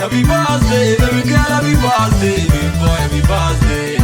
happy birthday, baby girl, happy birthday, big boy, happy birthday.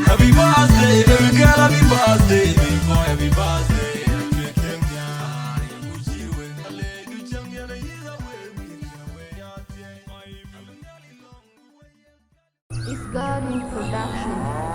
Happy birthday, baby girl, happy birthday, big boy, happy birthday. Agaar Production.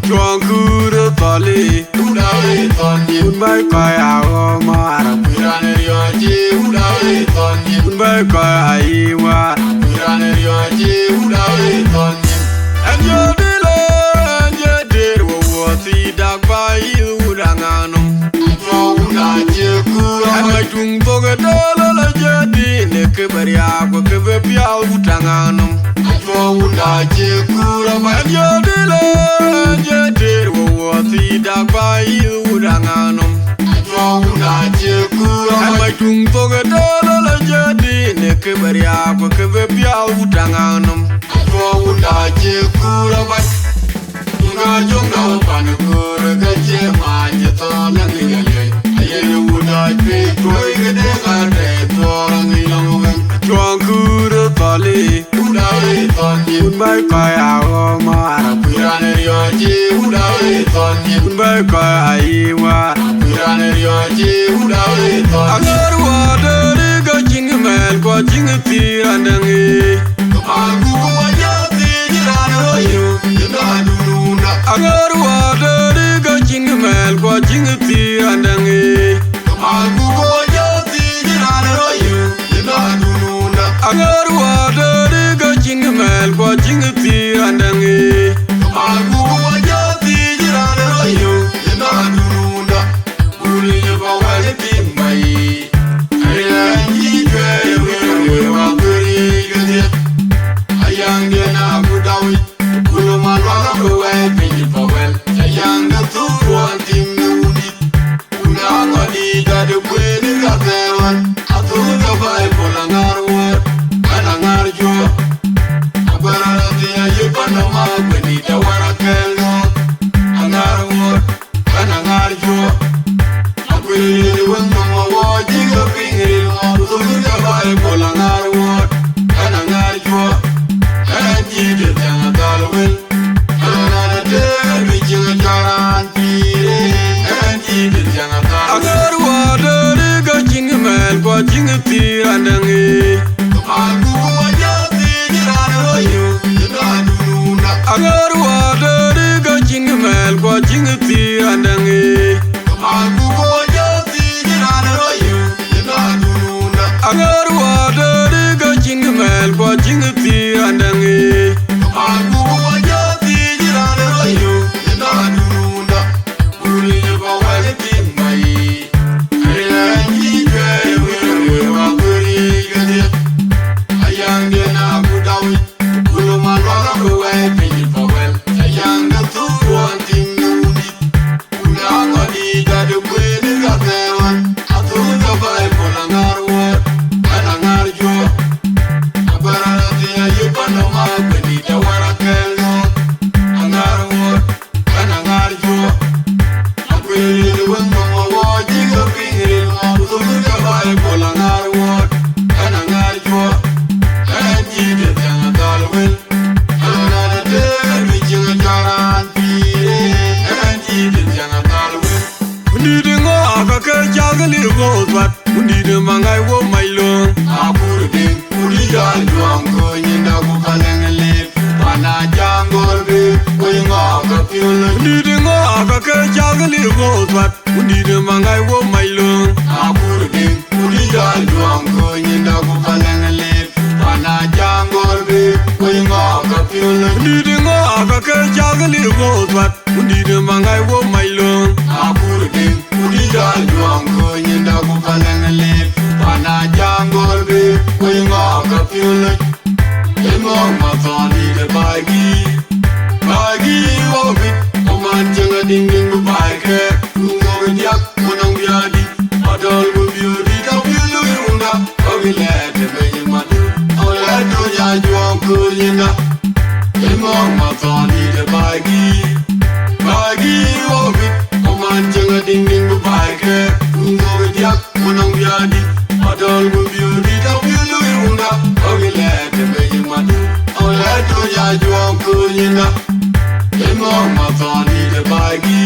Drunk, good, Bay kaya o mara Pirane yoji udawe tonye Bay kaya iwa Pirane yoji udawe tonye Anjodile anjodir wo woti dagba iudanganum Fawuna jekura Amatung boga dolo la jadi ne kebaria ko kebe pia udanganum Fawuna jekura Anjodile anjodir wo woti dagba iudanganum Fawuna jekura Amatung boga dolo la jadi ne kebaria ko kebe pia udanganum Fawuna jekura Nga jonga panukura gaje manje tola ngiyale Ayene wuda twitoi gede gade tola ngiyale Chuankura tali Udawe tonye Bay kaya o mara Pirane yoji udawe tonye Bay kaya iwa Pirane yoji udawe tonye Agar wadari ga jingmel ko jingtirandangi Kapagu wajati jirane royo Yena durunda Agar wadari ga jingmel ko jingtirandangi Kapagu wajati jirane royo Yena durunda Agar wadari ga jingmel ko jingtirandangi Kapagu wajati jirane royo Yena durunda Uli yeba wale timbai Ayanji kwe wewe wakuri gade Ayange na budawi Kuluman waka kwe pinji pawel Ayanga tu wantim nudi Unanga di gade kwe ni katewan Atuga bai polangar war Anangar jua Abarati ayupana magweni dawara kelno Angar war Anangar jua Akwili wendo mawajiga pingri Atuga bai polangar war Anangar jua Anjide tanga dalwel Anana debi jinga jaran pire Anjide tanga dalwel Agar wadari ga jingmel ko jingtirandangi Kapagu wajati jirane royo Yena durunda Agar wadari ga jingmel ko jingtirandangi Kapagu wajati jirane royo Yena durunda Agar wadari ga jingmel ko jingtirandangi Kapagu wajati jirane royo Yena durunda Uli yeba wale timbai Ayanji kwe wewe wakuri gade Ayange na budawi Kuluman waka kwe pinji pawel Ayanga tu wantim nudi Unanga di gade kwe ni katewan Atuga bai polangar war Anangar jua Abarati ayupana magweni dawara kelno Angar war Anangar jua Akwili wendo mawajiga pingri Atuga bai polangar war Anangar jua Anjide tanga dalwel Anana debi jinga jaran pire Anjide tanga dalwel Undidingo akake jagali gozwat Undidin mangai wo mailong Akurdin Urijan juangko nyinda kukalengele Wana jangorbe Kuinga kapiole Undidingo akake jagali gozwat Undidin mangai wo mailong Akurdin Urijan juangko nyinda kukalengele Wana jangorbe Kuinga kapiole Undidingo akake jagali gozwat Undidin mangai wo mailong Akurdin Urijan juangko nyinda kukalengele Wana jangorbe Kuinga kapiole Emong matani de bagi wobit Oman jenga ding ding bubaike Lungo gediak monang biadi Adol bubiuri da biulu irunda Ogilete beji madu Oleto ya juang kuryina Emong matani de bagi wobit Oman jenga ding ding bubaike Lungo gediak monang biadi Adol bubiuri da biulu irunda Ogilete beji madu Oleto ya juang kuryina Emong matani de bagi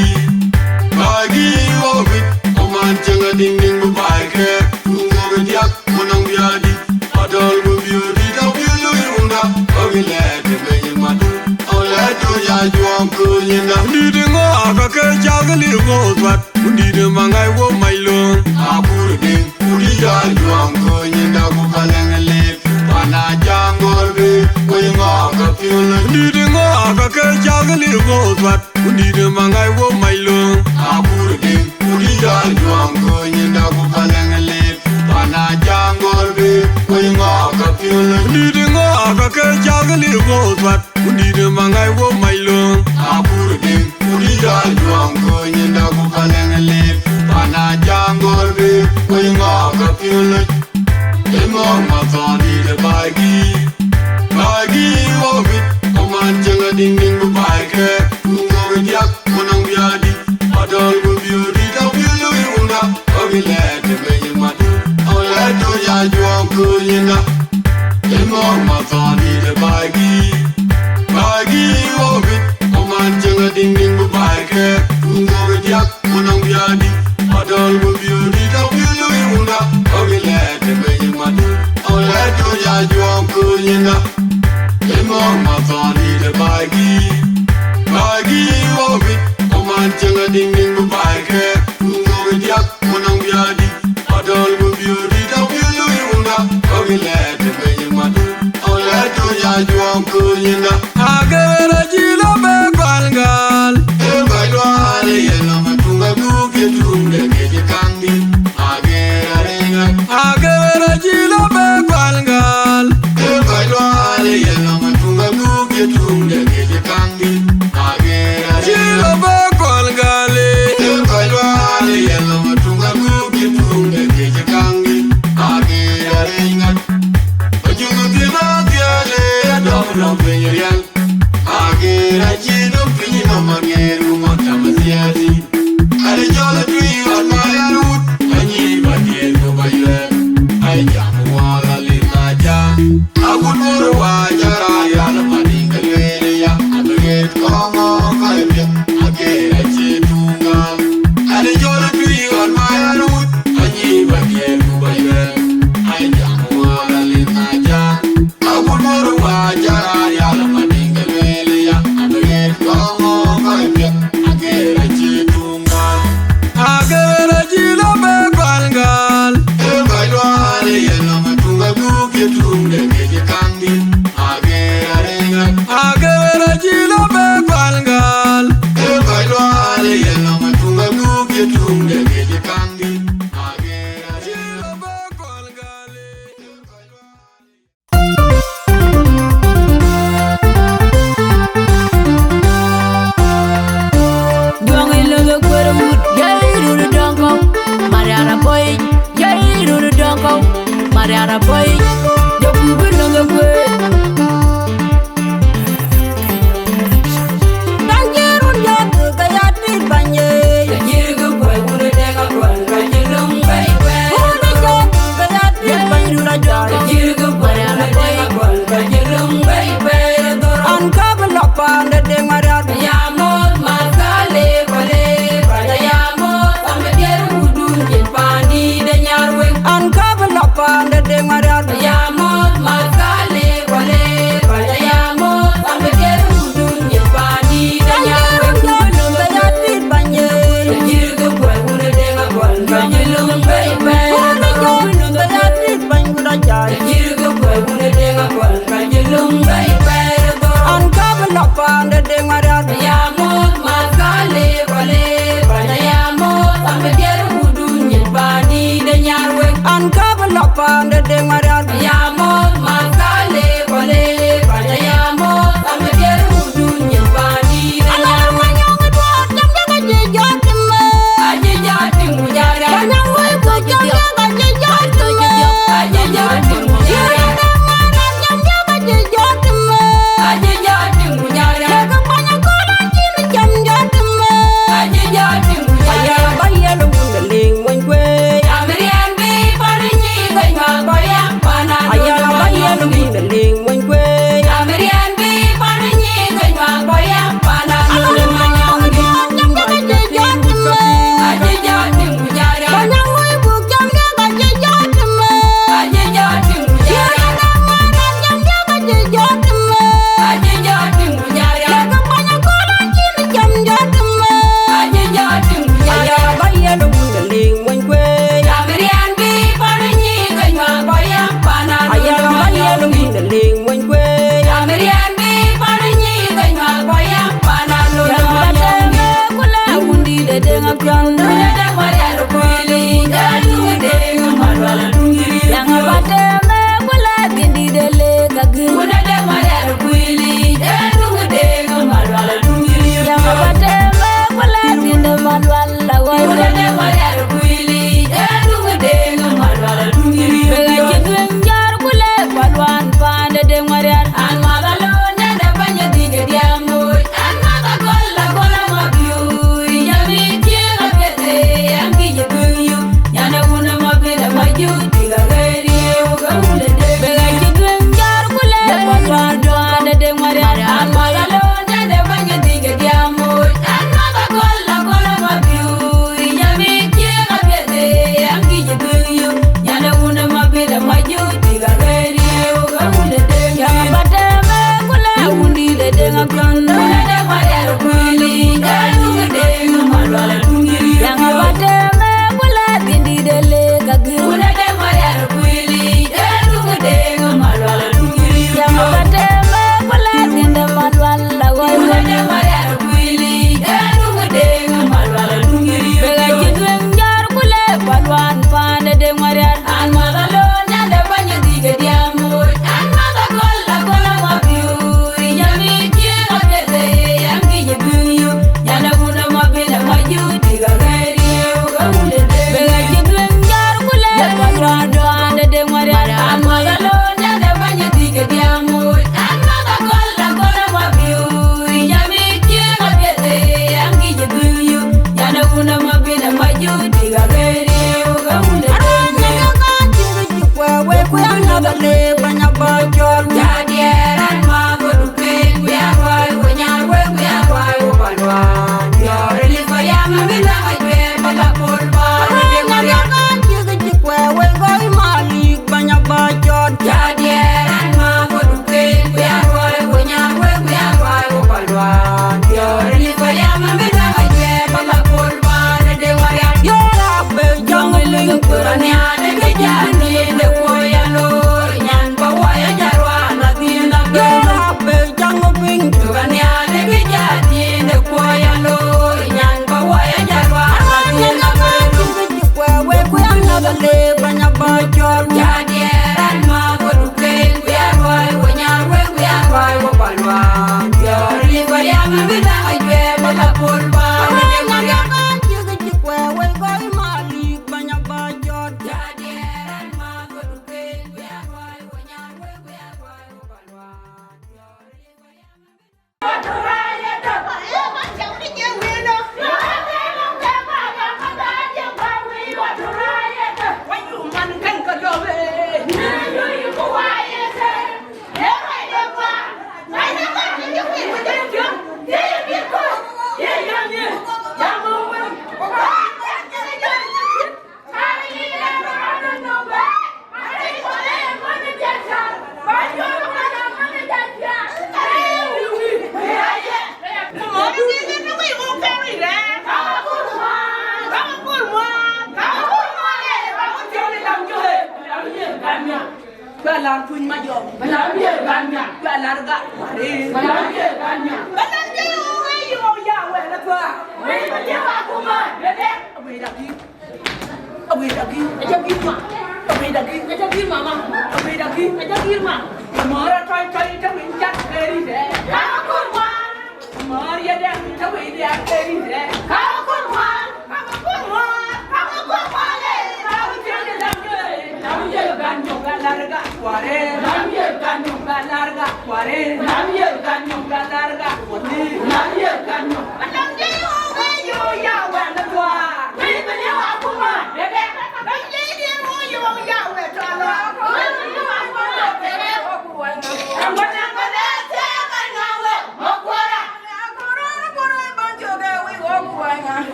chagali go twat undi de mangai wo mailo Abur ding, uri ya juang ko nyinda ku paleng lip. Pana jangol be, ko yinga ka piul. undi de ngo ka ke chagali go twat undi de mangai wo mailo Abur ding, uri ya juang ko nyinda ku paleng lip. Pana jangol be, ko yinga ka piul. undi de ngo ka ke chagali go twat undi de mangai wo mailo Abur ding, uri ya juang ko nyinda ku paleng lip. Pana jangol be, ko yinga ka piul. Emong matani de bagi, bagi wobit. Oman janga ding ding bu baike, Kongor diak monang biadi. Adol bu biori da bilu yuna, ogile de beyi matu. Ole to ya juang kunyina. Emong matani de bagi, bagi wobit. Oman janga ding ding bu baike, Kongor diak monang biadi. Adol bu biori da bilu yuna, ogile de beyi matu. Ole to ya juang kunyina. Emong matani de bagi, bagi wobit. Oman janga ding ding bu baike, Kongor diak monang biadi. Adol bu biori da bilu yuna, ogile de beyi matu. Ole to ya juang kunyina. agara jilo be balgal Evaluale yelo matunga buke tunde keje kandi. Agera renga. agara jilo be balgal Evaluale yelo matunga buke tunde keje kandi. Agera jilo renga. be balgale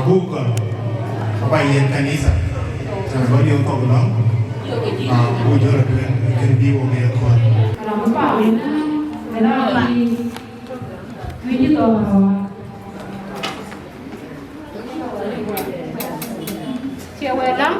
Buga apa yang kanisa jangan beri untuk ulang Buga dengan kerbi oke Akol kalau apa ini kita di video cewek lam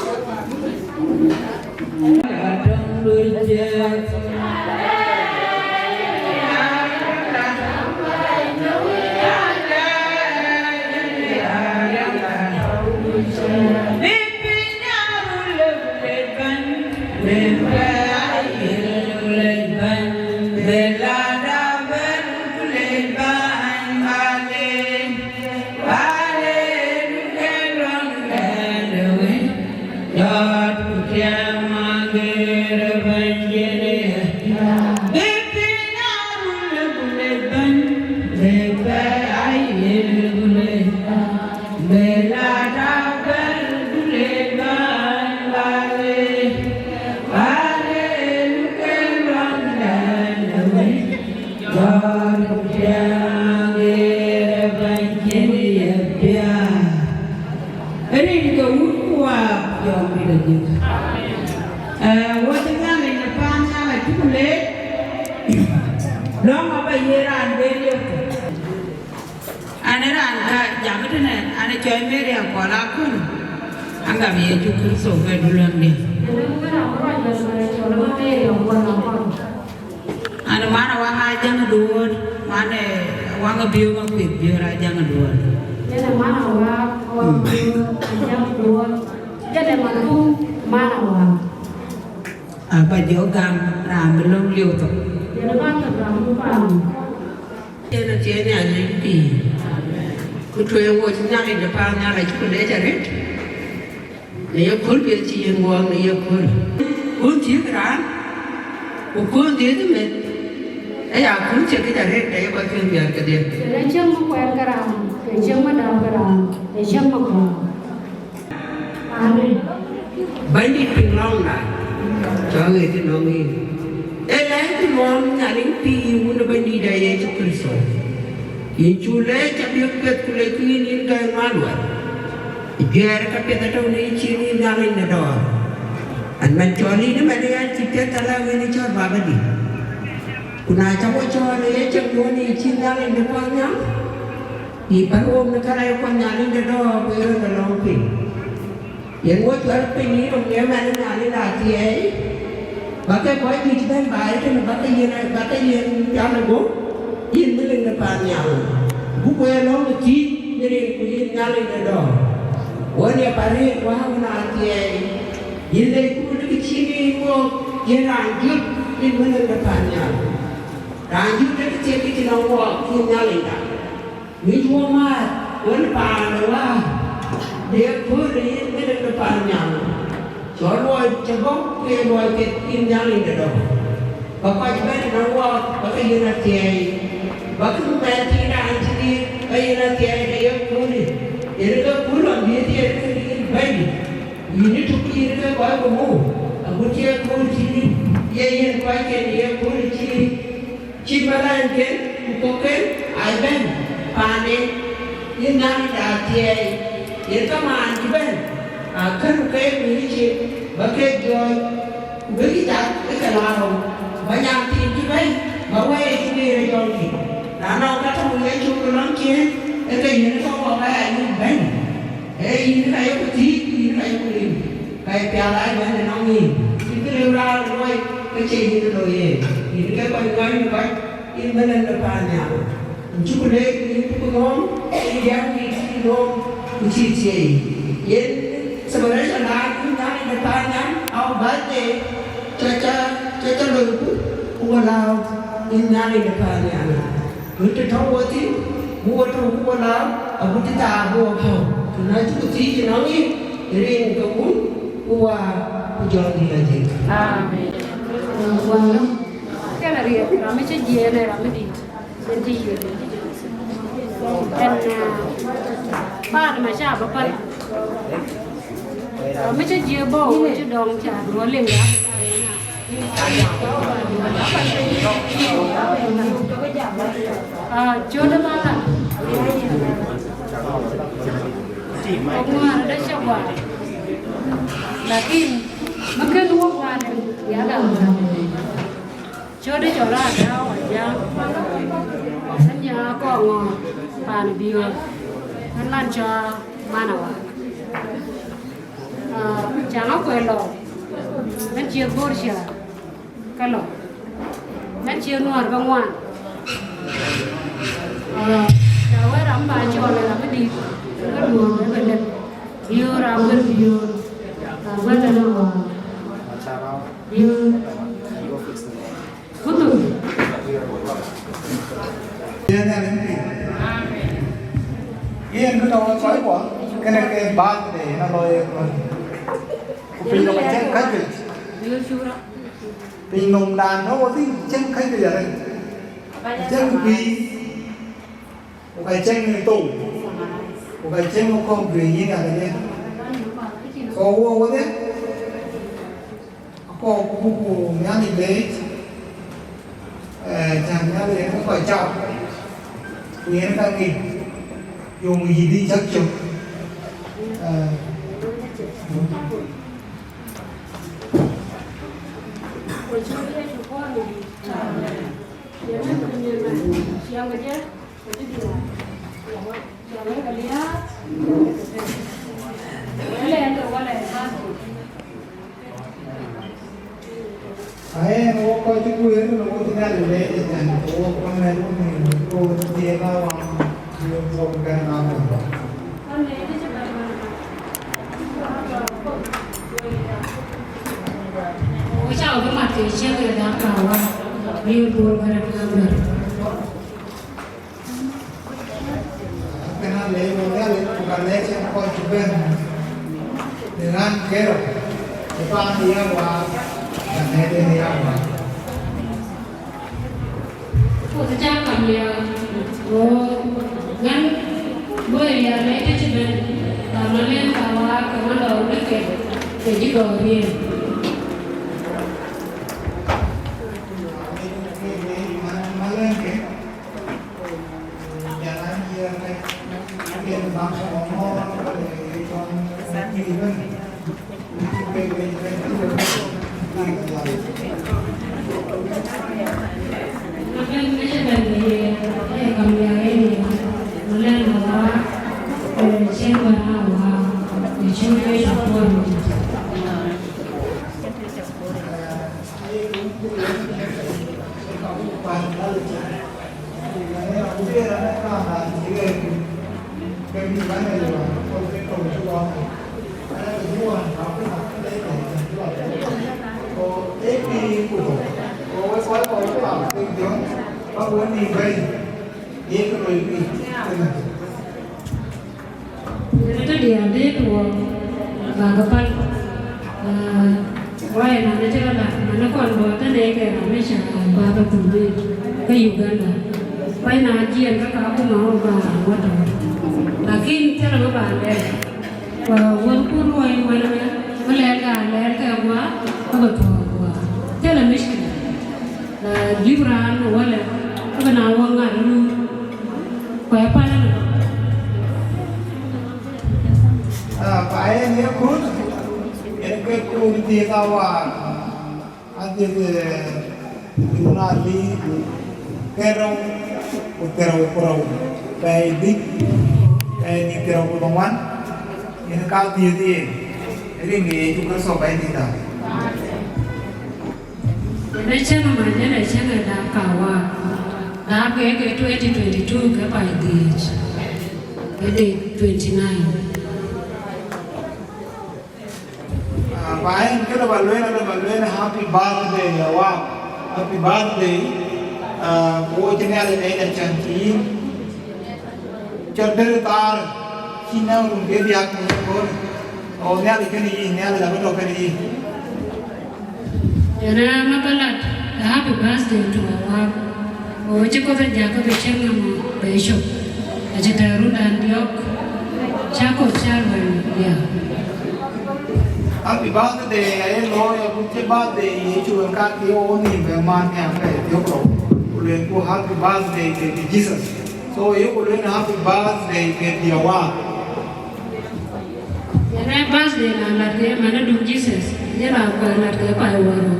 Biar kapit atau ni ciri ngalin ada. An mencuri ni mana kita telah ini cor babadi. Kuna cawo cor ni cakap ni ciri ngalin depannya. Ipan om nak kalau kau ngalin ada, biar dalam pin. Yang gua jual pin ni orang dia mana ngalin lagi eh. Bagai boy kita bayar tu bagai yang jalan go, yang beli depannya. Bukan orang ciri jadi kuih ngalin ada. Wanya pare wah mana tiai, ile kudu kecini mo ye ranjut di mana depannya, ranjut dari ciri di nawak kinyalinda, mijwa mat, wan panwa, dia kudu di mana depannya, coroi cebok ke boy ke kinyalinda do, bapak juga di nawak, bapak ye tiai, bapak mati ranjut di ye tiai dia kudu. Erga pulang dia bayi. Ini tu erga kau kamu. Agutyar kau sini. Yang kau dia kau sini. Cibaran kan, bukan, ayam, panen. Ini nari dah erga mana ciban. Akan kau ini cip, bagai joy. Bagi tak, kenalau. Banyak ciban. Bawa ini rejoli. Nana kata mulai cukup lagi. Cái gì nó không có ai như vậy, cái gì nó có tí, cái gì nó có liền, cái bèo lại vậy là nó nhìn, cái điều ra rồi, cái gì nó rồi gì, thì cái con gái như vậy, in bên lên được bàn nhà, chúc cô đấy, chúc cô ngon, cái dáng đi ngon, cái gì, yên, sau đó là cứ nhắn được bàn nhà, ao bát để cho lười cũng là inali de pani ana unte thawati buoto buona abutita buoto na chuti jinangi ring kamu uwa jodi aje amen wala kala riya rame che jene rame di senti yede en ba ma cha ba pa rame che je bo che dong cha ro ling ya Jodoh mana? Kongor ada siapa? Lakin mungkin dua ada ya ada. Jodoh jodoh ada aja. Hanya Kongor pan Bior, lancar mana wah? Jangan kau elok. Nanti borsya. Kalau nanti nuar bangwan, jawab ramai Chol ramai di, kan nuar bener, Bior ramai Bior, ramai dalam, Bior, betul. Dia ni ada ni. Ia ni kita orang cakap apa? Kena ke bad deh, nak loy. Kuping orang cakap kaji. Bior curah. Tình nồng đàn nó có tí chân khách bây giờ đây chân quý một cái chân này tủ một cái chân nó không quý như là đây có vô thế có cụ nhá thì đấy chẳng nhá thì không phải chọc quý nó đang nghỉ dùng gì đi chắc chục Siang aja, jadi dia, siang kali ya, boleh tu boleh masuk. Ai nó có cái quê nó có cái nhà để để chẳng có con này nó có tiền nào mà dùng cái nào mà Kan ini coba mana? Oh, jauh ke mati, siapa yang dah kawan? Biar buat barang kawan. Kena le bukan le yang kau cuba dengan kero depan dia wah dan dia wah. Kita cakap dia, oh, kan boleh ya le itu coba. Tamannya kawan kawan dah udah jadi gawin. Itu dia dua bagapan why nanti cakap lah mana kon buat tu dek kami cakap bapak tunggu ke Uganda why najian kakak aku mau buat tu lagi cara buat deh walaupun why lerga buat apa tu buat cara miskin Gibran wala apa nawang ngaru kaya apa nak Pakai ni pun, ini kekun dia kawan, ada tunali, kerong, kerong, baik dik, ini kerong pemawan, ini kau dia, ini ni juga sobat kita. Macam mana macam ada kawan, dah ke 2022 ke pagi, ke 29. Pakai kita baloi happy birthday Awak, happy birthday. Cô cho nên là đây là chân trí cho đỡ ta khi nào cũng biết việc của cô ô nè thì cái gì nè là bắt đầu cái gì Yana mabalat happy birthday to Awak. O chiko ta jaga to chenga mo beisho. Ajitaru Adhiok. Chako charwan ya. Happy birthday ai nói cũng cái birthday chú các cái ô ni về man nha cái điều đó. Lên cô happy birthday to Jesus. So yêu cô lên happy birthday to Awak. Yana birthday là cái mà nó đúng Jesus. Nhớ là cái bài waro.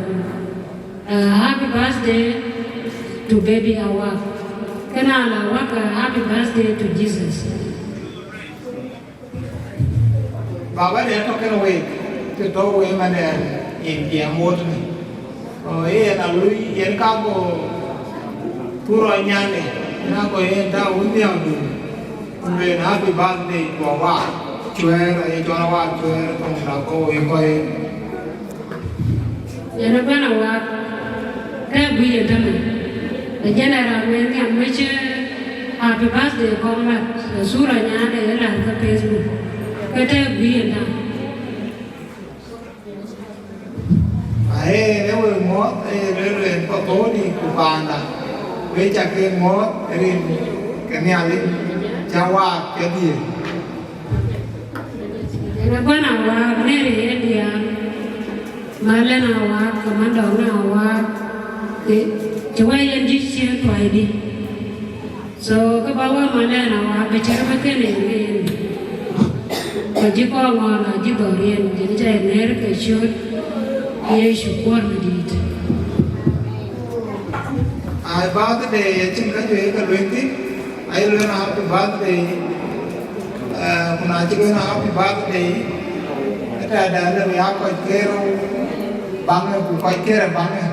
Happy birthday to baby Awak. Cái nào là Awak happy birthday to Jesus. Baba dia tak kena wei, tu tahu wei mana yang dia muat ni. Na lui yang kago turun nyane, na ko yang dah undian tu. Kemudian happy birthday to Awak, cuer, jual Awak cuer, tong ko yang ko. Yana ban Awak, cái bữa đó mà, giờ này là mình nghe mấy chứ happy birthday con mà, sura nhà để làm cái Facebook. Cái bữa đó. Nếu người mót, rồi có tối đi của bạn là, với chắc cái mót, rồi cái nhà lên, chào Awak cái gì. Yana ban Awak, này là dia, malah Awak, komando Awak. Cuma yang jisi tu ID. So ke bawah mana nak bicara macam ni. Kaji kau ngon, kaji dorian. Jadi saya ner ke shoot, ia syukur medit. Ai birthday cing kan juga kan luenti. Ai luena happy birthday. Kuna cing luena happy birthday. Kita ada yang Akoi Gieu, bangga Akoi Gieu bangga.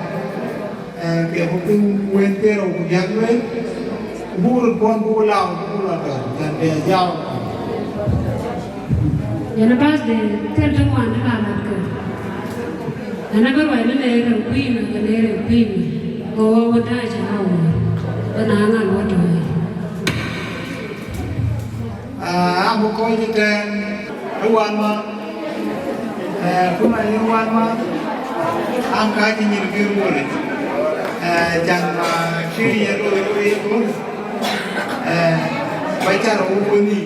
Cái một cái nguyên cái rồi của giang nguyên bùn con bùn lao bùn là để giao. Giờ nó bắt để theo trong hoàn nó làm được. Nó bắt vậy nó lấy được quy mà cái lấy được quy mà. Cô vẫn đang chào. Nó nắng ăn quá trời. Aku kau je kan ruan ma. Aku nak ruan ma. Angka je nyirgir boleh. Jangan kiri yang dulu pun baca rupa ni.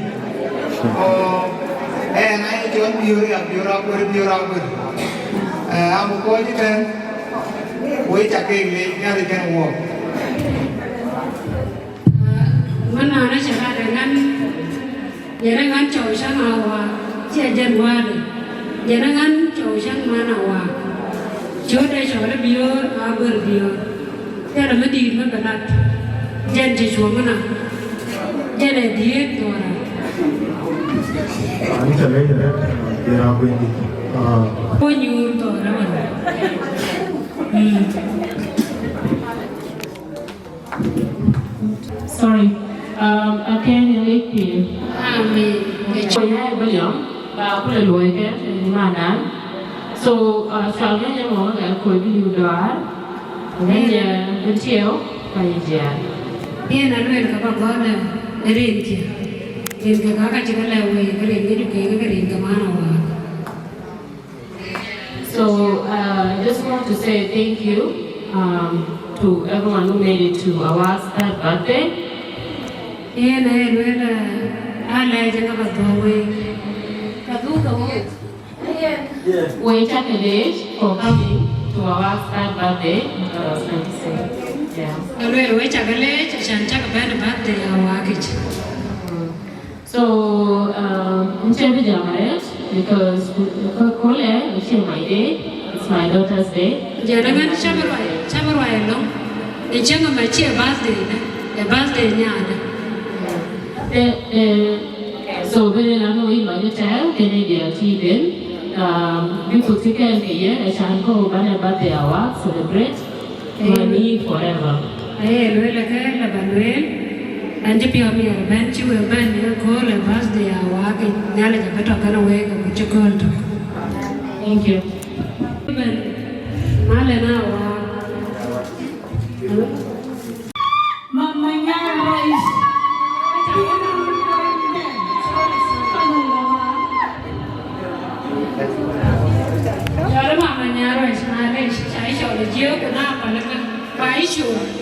Naik jual bior apa. Amu kau je kan, wei cakap ni ada kan wak. Mana nak cakap dengan cowok sang Awak, ciajan wari. Jangan cowok sang mana Awak. Cowok bior, abar bior. Tiada mesti berberat. Jangan sesuatu mana. Jangan diet tu orang. Ini cakap je, dia apa ini? Penyur tu orang. Sorry, akan lagi. Amin. Saya beliau, aku lelui ke di mana. So, soalnya yang mau Akoi Gieu doar. Nên bên chiếu và già. Yên là luyện các bạn con này, luyện kì, luyện cái các chị cái lều về cái luyện cái được cái luyện cái mà nào. So I just want to say thank you to everyone who made it to Awak's birthday. Yên này luyện là ai lại cho các bạn thôi về, các tú cầu. We thank the for coming to Awak's birthday. Yeah. Luyện chắc cái lễ chắc chắc cái birthday Awak. So I'm sharing the because Kole is my day. It's my daughter's day. Jangan cabar long. Jangan baca birthday nya ada. So when I know my child, can I be we put together here. I shall go by birthday Awak celebrate money forever. Ayah luar lagi lepas luar. Anje pihak miar ban cium ban dia kau lepas dia Awak nyala jadi tak kena wei kau cekol tu. Thank you. Malah na Awak. issue.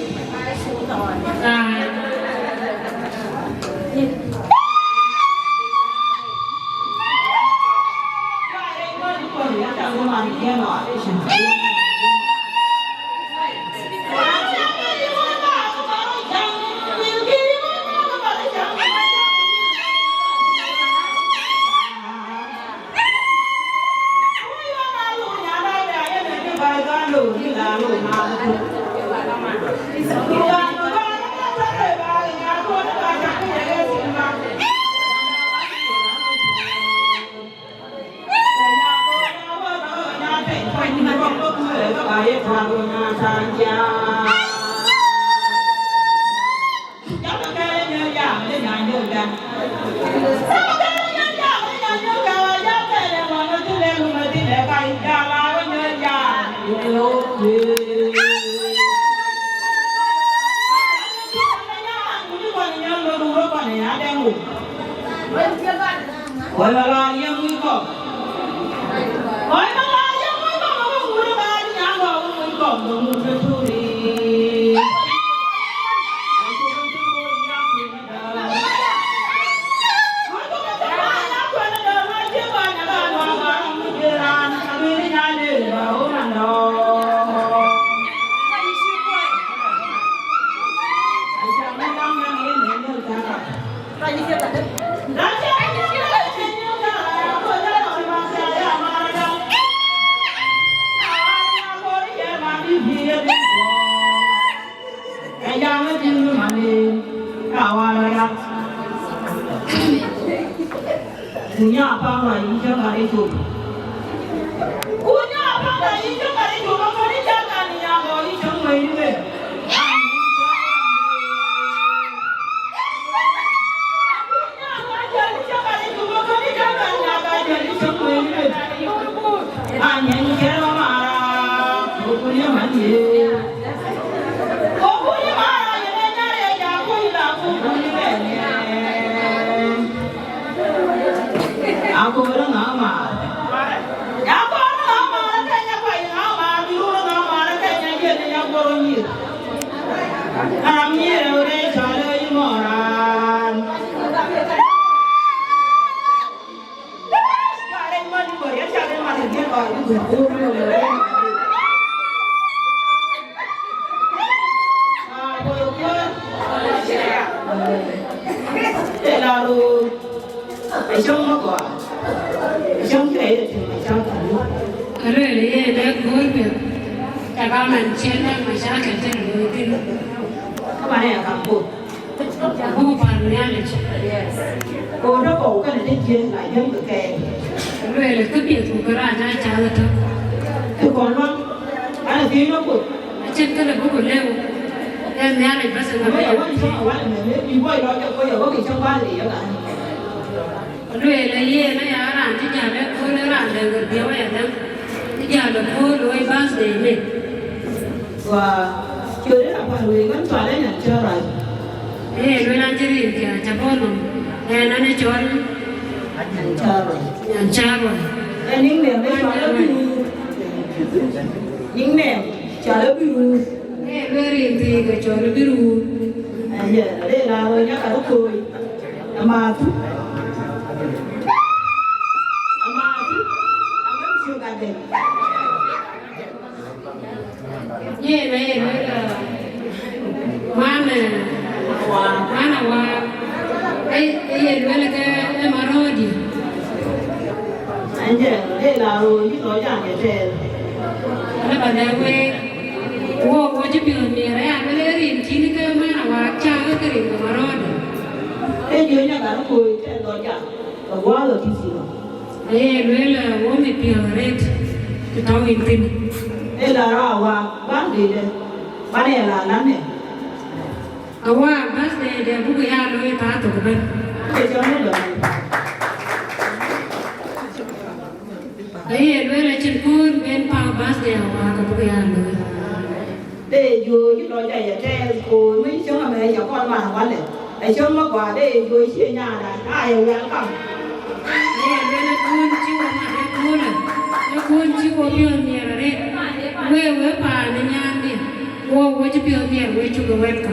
wo ji pio dia wo chu ga wet ka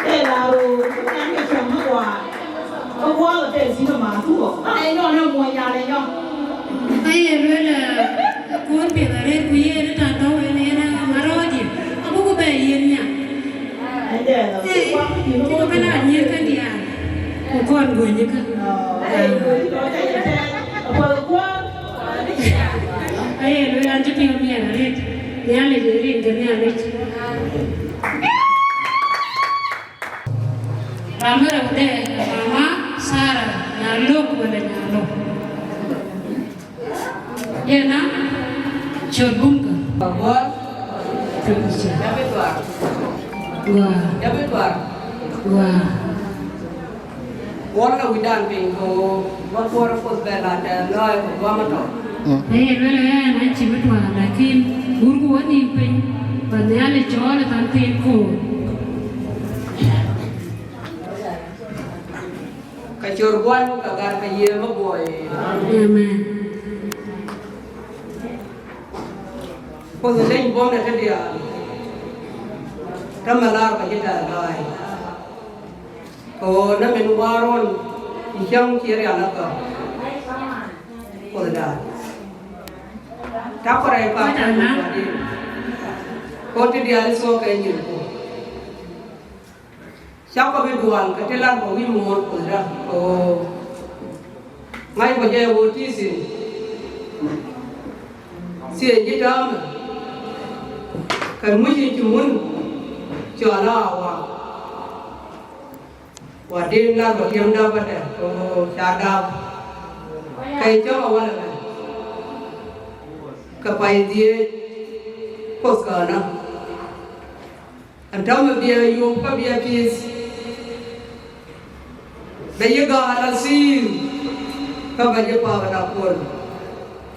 là em cái chồng nó qua là để xin mà thua ai nó mua nhà này nhá ai rồi là ko pio da re ku ye ta to ne na maro ji abu ko be yin nya ai để là ko be na nyer ka dia ko kon go ni ka ai rồi có cái xe qua ai rồi an ji pio mi na re ya le ri ga ni ale Ramera ude mama Sara nyalok wala nyalok. Yena chobunga. Buat. Terusnya. Dapat tuar. Wah. Dapat tuar. Wah. Warna widan pingo. Wakor pos belada loy wamato. Lele na chibetwa lakini burgu wani pin banyale chola tantin ko. Kacurguan kagar kaye maboy. Amen. Pos lein bom na dia. Kamalar bajita loy. Ko na menuwaron isyang kiri anak ko. Pos dah. Taparai pa. Ko ti dia so kay ko. Siapa berduaan ketelan bagi mohon pula. Oh, mai bajai woti sih. Siapa jam? Kamu ciumun, ciala awak. Wadin lah bagian dapat ya. Oh, sadap. Kayak cuma awal lah. Kapai dia pos kana. Antam dia yuk dia pis. Bayi gala sih, kau bayi pawan apun,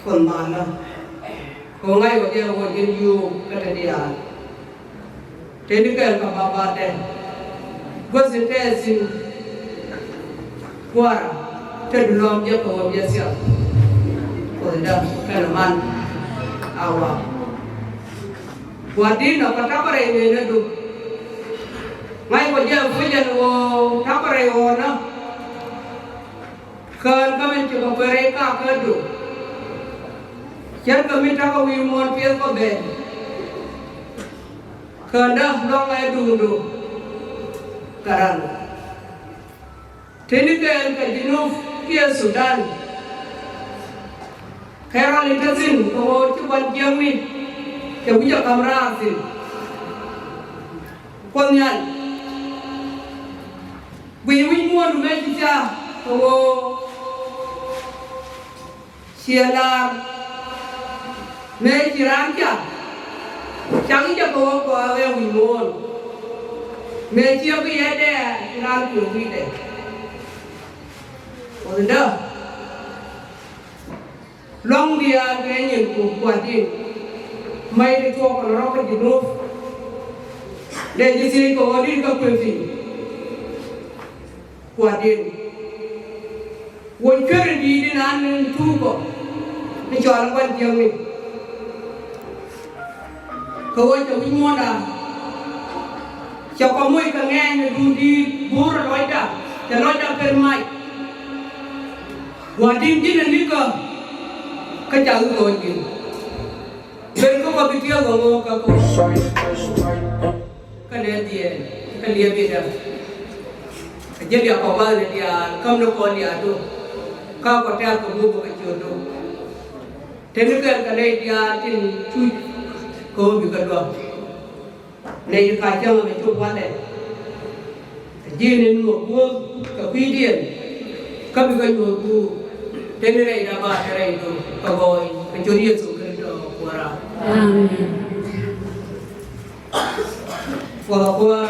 pun mana, kau ngai wajah wajah you kata dia, jadi kan kau bapa deh, gua sih gua, terdelom dia kau biasa, kau dah kelaman awak, wadin apa tak pernah ini tu, ngai wajah wo tak pernah ona. Kan kami cuba mereka kedu, jangan kami tak kau imun pil kau ben, kan dah long ay dulu, karan. Tini kan kajinuf kia Sudan, kairan litasin kau cuba jam ni, kau punya kamera sin, konyan, Wieu imun macam kau sialar, menciram क्या, changi जब वो कोई विमोन, menciam भी है दे, चिराम क्यों भी दे, और dah, long dia kayaknya kuatin, mai itu kalau orang jenuh, dia di sini kau ni kau pergi, kuatin. Woi kerja di nan tu ko, ni jualan ban jam ni. Kau tu imun dah. Siapa mui kengen ni di bur loi dah, loi dah permai. Wadin jin ni ko, kejauh kau jin. Berko kau bitia kau kau. Kena dia beda. Jadi apa balik dia, kamu nak kau dia tu. Kau kotel kau buka jodoh. Tentukan kalau dia tin Twic kau juga dua. Nei kacang macam cuba deh. Jadi ni buat kepidian. Kau juga buat. Tentukan ida bah cerai itu kau pencuri suka itu kuara. Kuara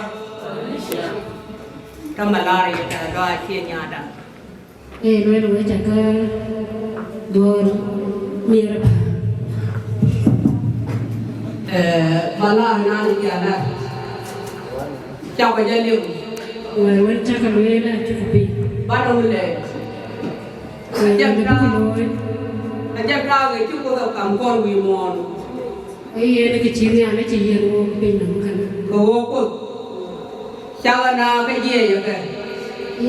tamalari ada doa kianya ada. Luego jaga dua mirip. Mana anak dia nak, siapa jadi? Luego jaga luego cukupi. Mana boleh? Ajak kau itu kau kampung Wimon, Ai cái chuyện này nó chỉ riêng bên nằm gần. Cô cô. Chào na cái gì vậy cái?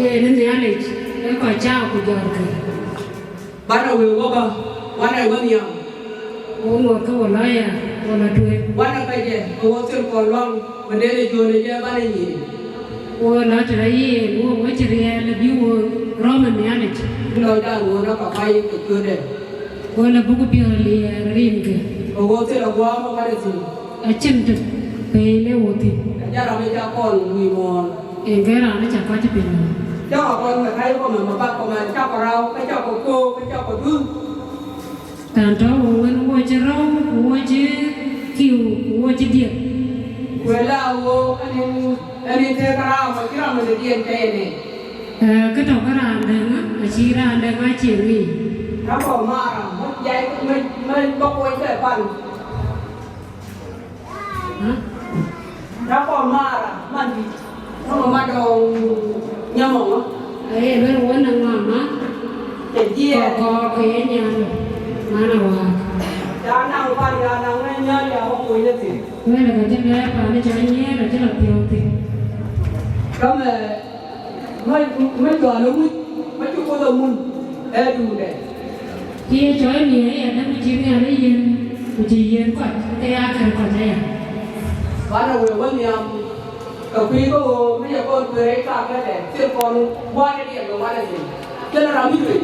Ai nên nhà này cái quả chao của giờ cái. Bạn nào Wieu có bạn nào có nhiều? Ô một cái bộ này à, bộ là đuôi. Bạn nào cái gì? Cô xin còn long, vấn đề này chưa này bạn này gì? Ô là cái này, ô mấy cái này là Wieu Roman nhà này. Nói ra nó có phải cái chưa đấy. Ô là Buga Da Angau riêng cái. Cô xin là qua mà cái gì? Ở chân thực về lễ hội thì. Nhàเราไม่จะก่อนมีมอน Cái nào nó chẳng có chấp nhận. เจ้าคนมาไทยก็มาปักก็มาเจ้ากับเราไปเจ้ากับโกไปเจ้ากับพึ่ง Tàn trâu mình mua chứ rau, mua chứ kiều, mua chứ điện. เวลาโวอันนี้เทกรามาคิดว่ามันจะเดียนใจเนี่ย Cái đầu cái ràn đằng á, chỉ ràn đằng ai chịu gì. ถ้าบอกมาอ่ะมันใหญ่มันก็ป่วยเกิดปันถ้าบอกมาอ่ะมันถ้ามาดองยำหมอ Ấy bây giờ vẫn đang ngon á. เจ็บเยี่ย Có cái nhà mà nào à. ยานั่งปันยานั่งเนี่ยอย่าเอาป่วยเลยสิ Bây giờ cái chân bé bà nó cho anh nhé là chứ là tiêu thì. ก็ไม่ตัวนู้นไม่จุกตัวมุนดูเด็ก Thì cho em nhớ ấy nó chỉ nghe đấy yên, chỉ yên quạt cái ác cần quạt này à. บ้านเราเวลเนี่ยกับพี่ก็ไม่ใช่คนเคยกล้าแค่แต่เชื่อคนว่าจะเรียนกับว่าอะไรสิเจ้าเราไม่รู้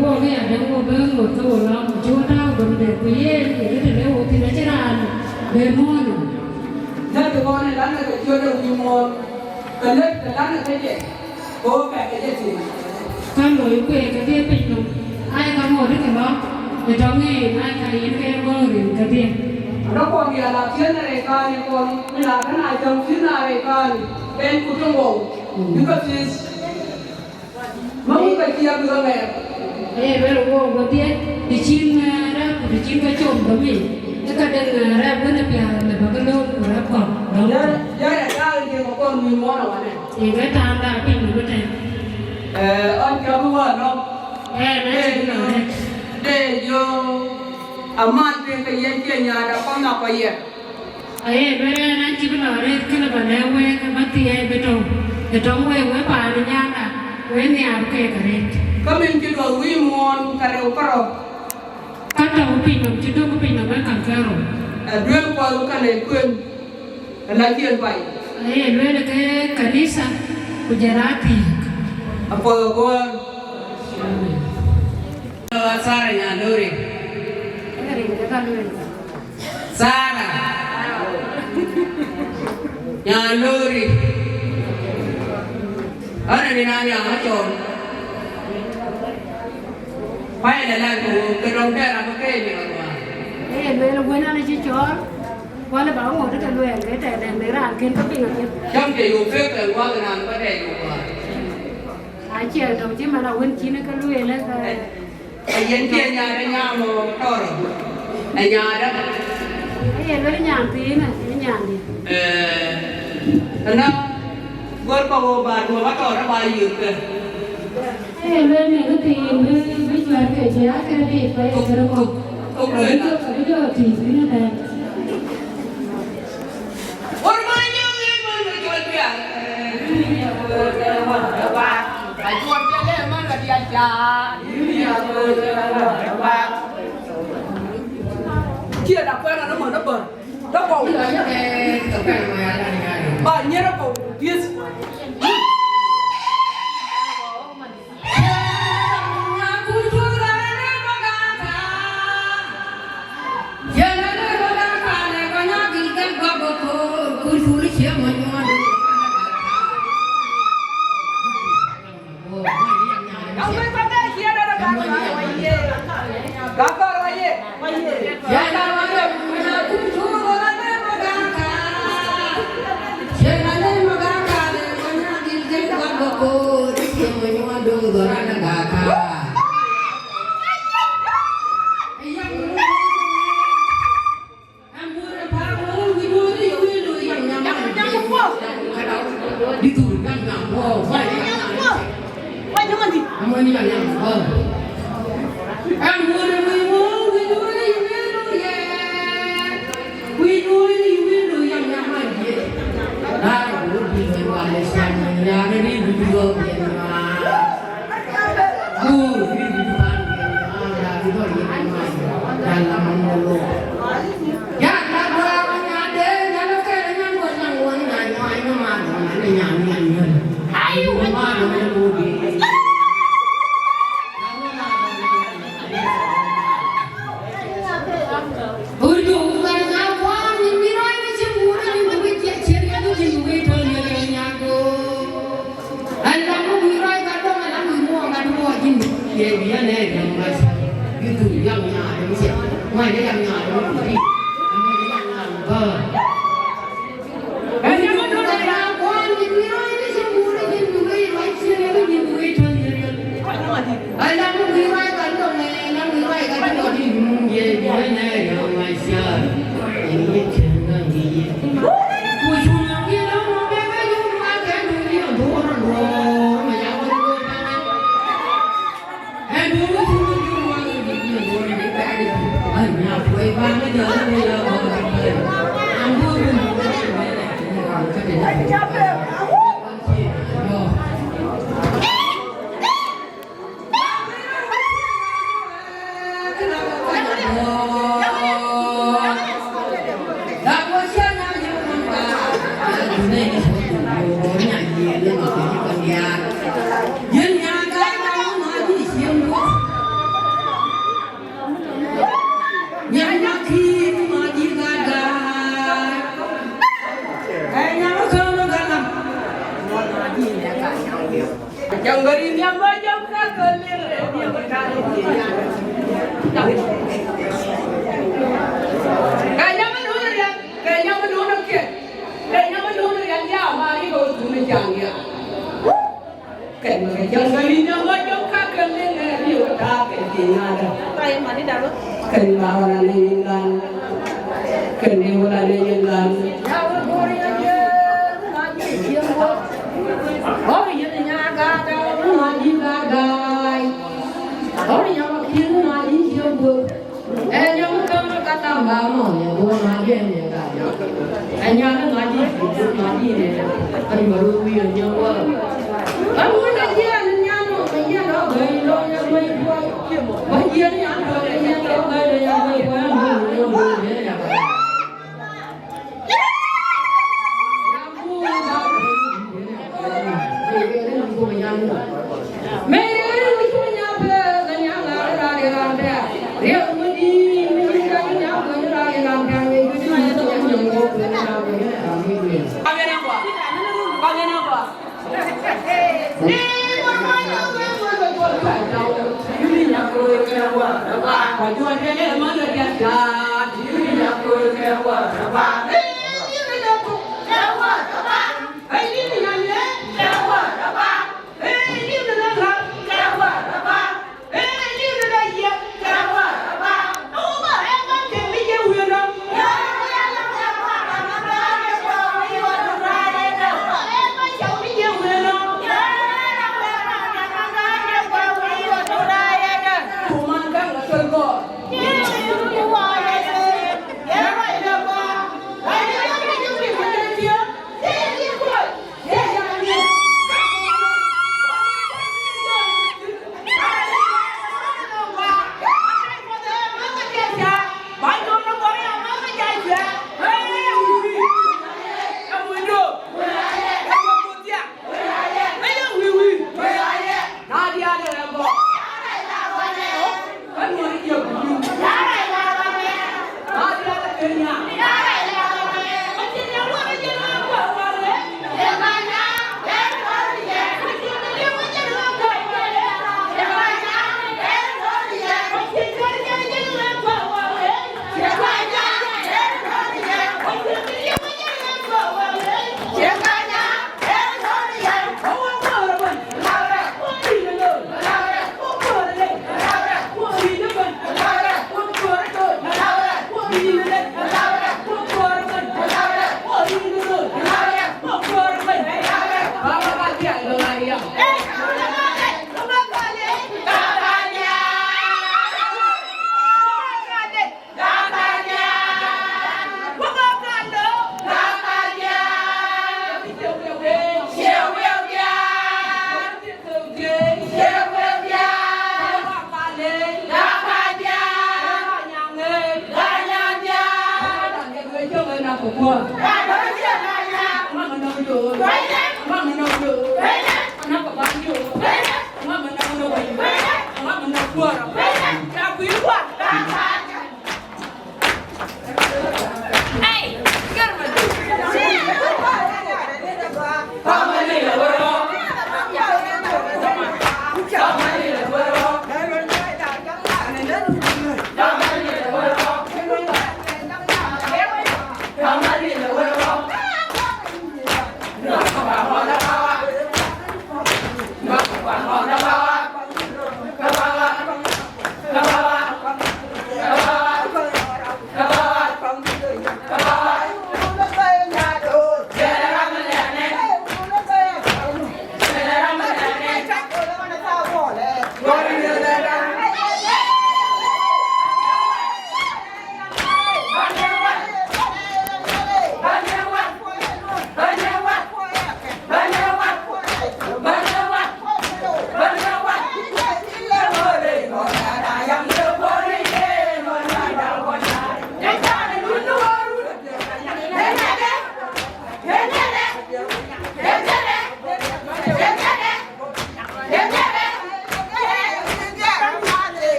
Vô cái ảnh đang vô bên một cái bộ lông chúa đau bầm đẹp quý để cái lễ hội thì nó chỉ là về môn. นั่นคือคนในร้านเราช่วยเราอยู่มอนกันเล็กแต่ร้านเราแค่เด็กโอ้แก่แค่เด็กสิ Con lối quê cái kia bình lục ai có một cái đó để cho nghe ai thấy cái mơ thì cái kia. แล้วคนเดียวเราเชื่อในรายการในคนเวลาขนาดจงเชื่อในรายการเป็นผู้จงวงนี่ก็คือมันไปเกี่ยวกับอะไร Bây giờ vô cái kia thì chim ra thì chim cái trộm đó mình cái cái đằng ra bữa nay là cái lông của nó còn đó. ย่าได้เกี่ยวกับคนมีมอนอะไรเนี่ย Thì cái tam đã bình lục cái này. อันเกี่ยวกับว่าเนาะ Nó chỉ là đây. เดี๋ยวอามาเป็นcáiเย็นเจียนยาเราก็มาไปเย็น Ấy bây giờ nó chỉ là đây cái là bạn leo quê cái bắt thì ai biết đâu. Để trong quê quê bà nó nhà là quê nhà cái cái đấy. ก็มันจะโดนวิมอนกระเร็วกระโดด Các đầu bình lục chứ đâu có bình lục mấy càng cao rồi. เรื่องความรู้กันเลยเพื่อนอะไรเทียนไป Ấy bây giờ cái Kanisa Gujarati. อพอก็สาระเนี่ยดูดิสาระเนี่ยดูดิอะไรนี่นะเนี่ยมาโจรไปแล้วกูกระโดดได้แล้วก็เก่งเลยว่ะ Ấy bây giờ quê nó chỉ chó. Qua là bảo một cái luyện cái trẻ đèn đấy là kiến có bình lục. trong cái vụ phép là qua cái nào có thể đượcว่ะ Ai chia đầu chứ mà là quên chín cái luyện lên cái. ไอ้เย็นเจียนยาได้ยาโมต่อหรอไอ้ยาได้ Ấy bây giờ nhàng tí này, cái nhàng đi. อันนั้นวัดปาวบาทวัดต่อระบายอยู่กัน Ấy bây giờ cái tiền với chuyện cái chế cái đi phải cái đó không. Bây giờ thì cái nó đẹp. วันมันยังไงมันไม่ช่วยเพี้ยไอ้ชวนเพี้ยเล่มันก็เดียจ้าเชี่ยดับแป้งแล้วเหมือนน้ำเบิร์นแล้วบอกบ้านเนี้ยแล้วบอกเพี้ย Em mua đi, ngoài cái dòng nhỏ của mình thì cái nhà mình nó là quan nhìn người nói cái sự vui này nhìn người nói chuyện này cái nhìn người chơi ai làm người nói cái đó này làm người nói cái đó thì về về này rồi mai sau nhìn cái chuyện đó gì vui chung lắm kia đó mà bé bé chung mà cái người đi ăn thua nó rồi mà nhà mình rồi em muốn cái chung chung mà cái gì rồi để bé đi anh nhà quay ba cái giờ bây giờ ăn vui mình Jangan beri yang banyak nak kelir dia berkali. Kayaknya menurut dia, kayaknya menurut dia, kayaknya menurut dia mari kau tu menjangan. Kayaknya jangan beri yang banyak nak kelir dia berkali tinggal. Kaya mari dah lu. Kaya orang tinggal, kaya orang tinggal. Jangan beri aja, lagi siang buat. Oh iya nyaga kalau maju gagai, oh iya makin maju siapa? Yang kamu kata bamu ya buat maju ni gagai, yang maju buat maju ni, kan baru Wieu nyawa. Kamu nak dia nyawa, dia nak gaya yang baik buat, dia ni ada yang gaya yang baik buat.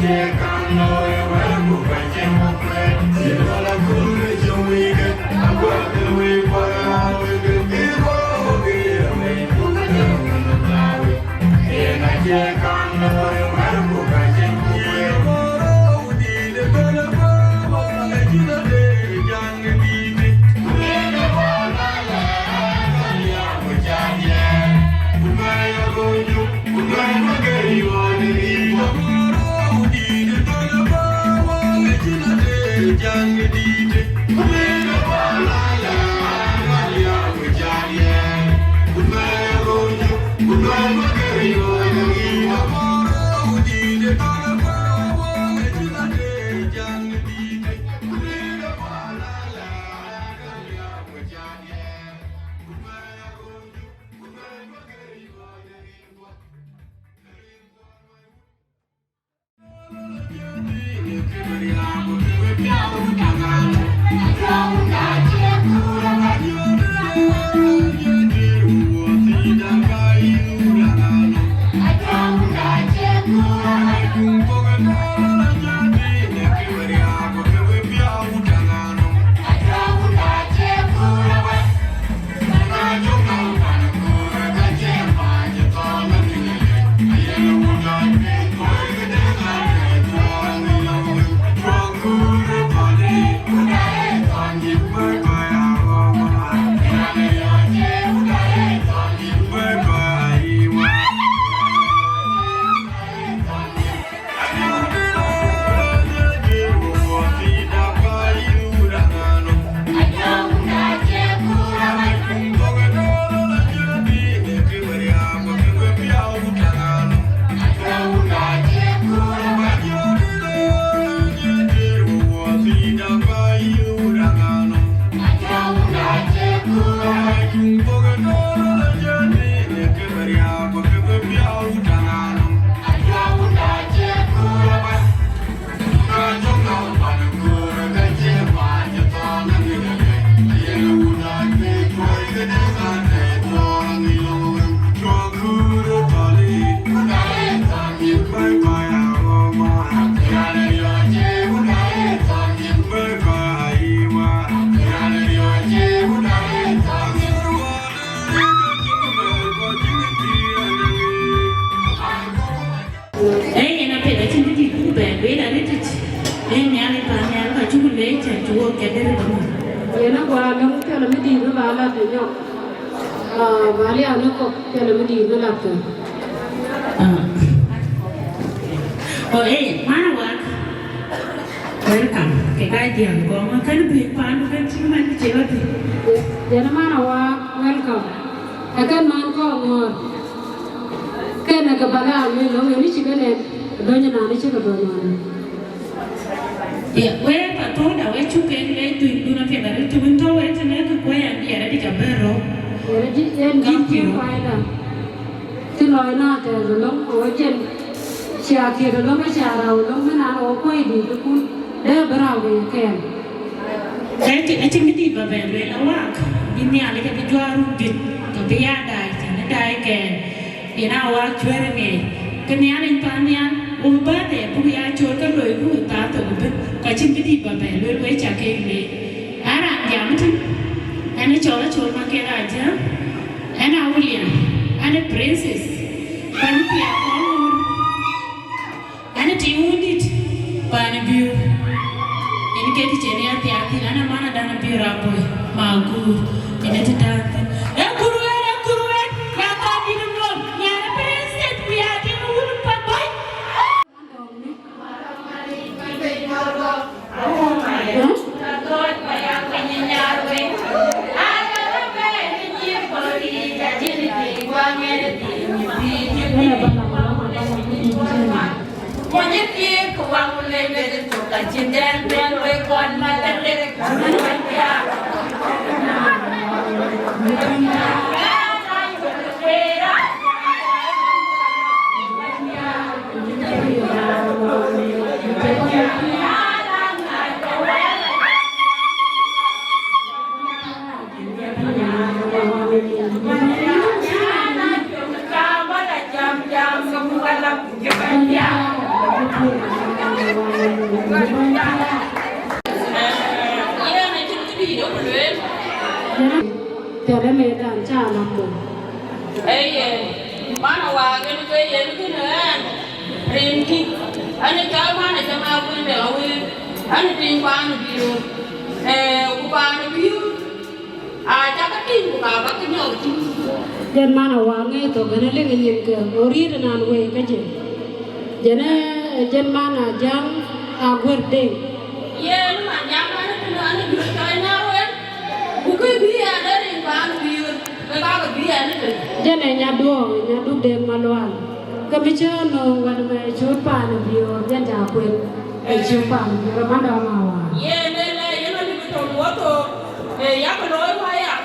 Yeah. Hãy subscribe cho kênh Ghiền Mì Gõ để không bỏ lỡ những video hấp dẫn. Giờ đây mẹ đàn cha làm được. Mana Awak kan tu yang tu kan, rinki. Ane kau mana cuma aku ni awi, ane tinggal Bior, upah Bior, cakap tinggal apa kenyal tu. Jangan mana Awak ni tu kan lagi ni ke, ori dengan we kerja. Jangan mana jam agur deh. Ye, lu jam mana tu ane Bior kau ni awen, bukan Bior ada tinggal Bior. Jangan nyadu dem maluan. Kami cakapวันไปชุดป่านบิวยันจ่าเป็นชุดป่านบิวมาดองเอาYe, le, yang ni betul waktu. Yang kedua apa ya?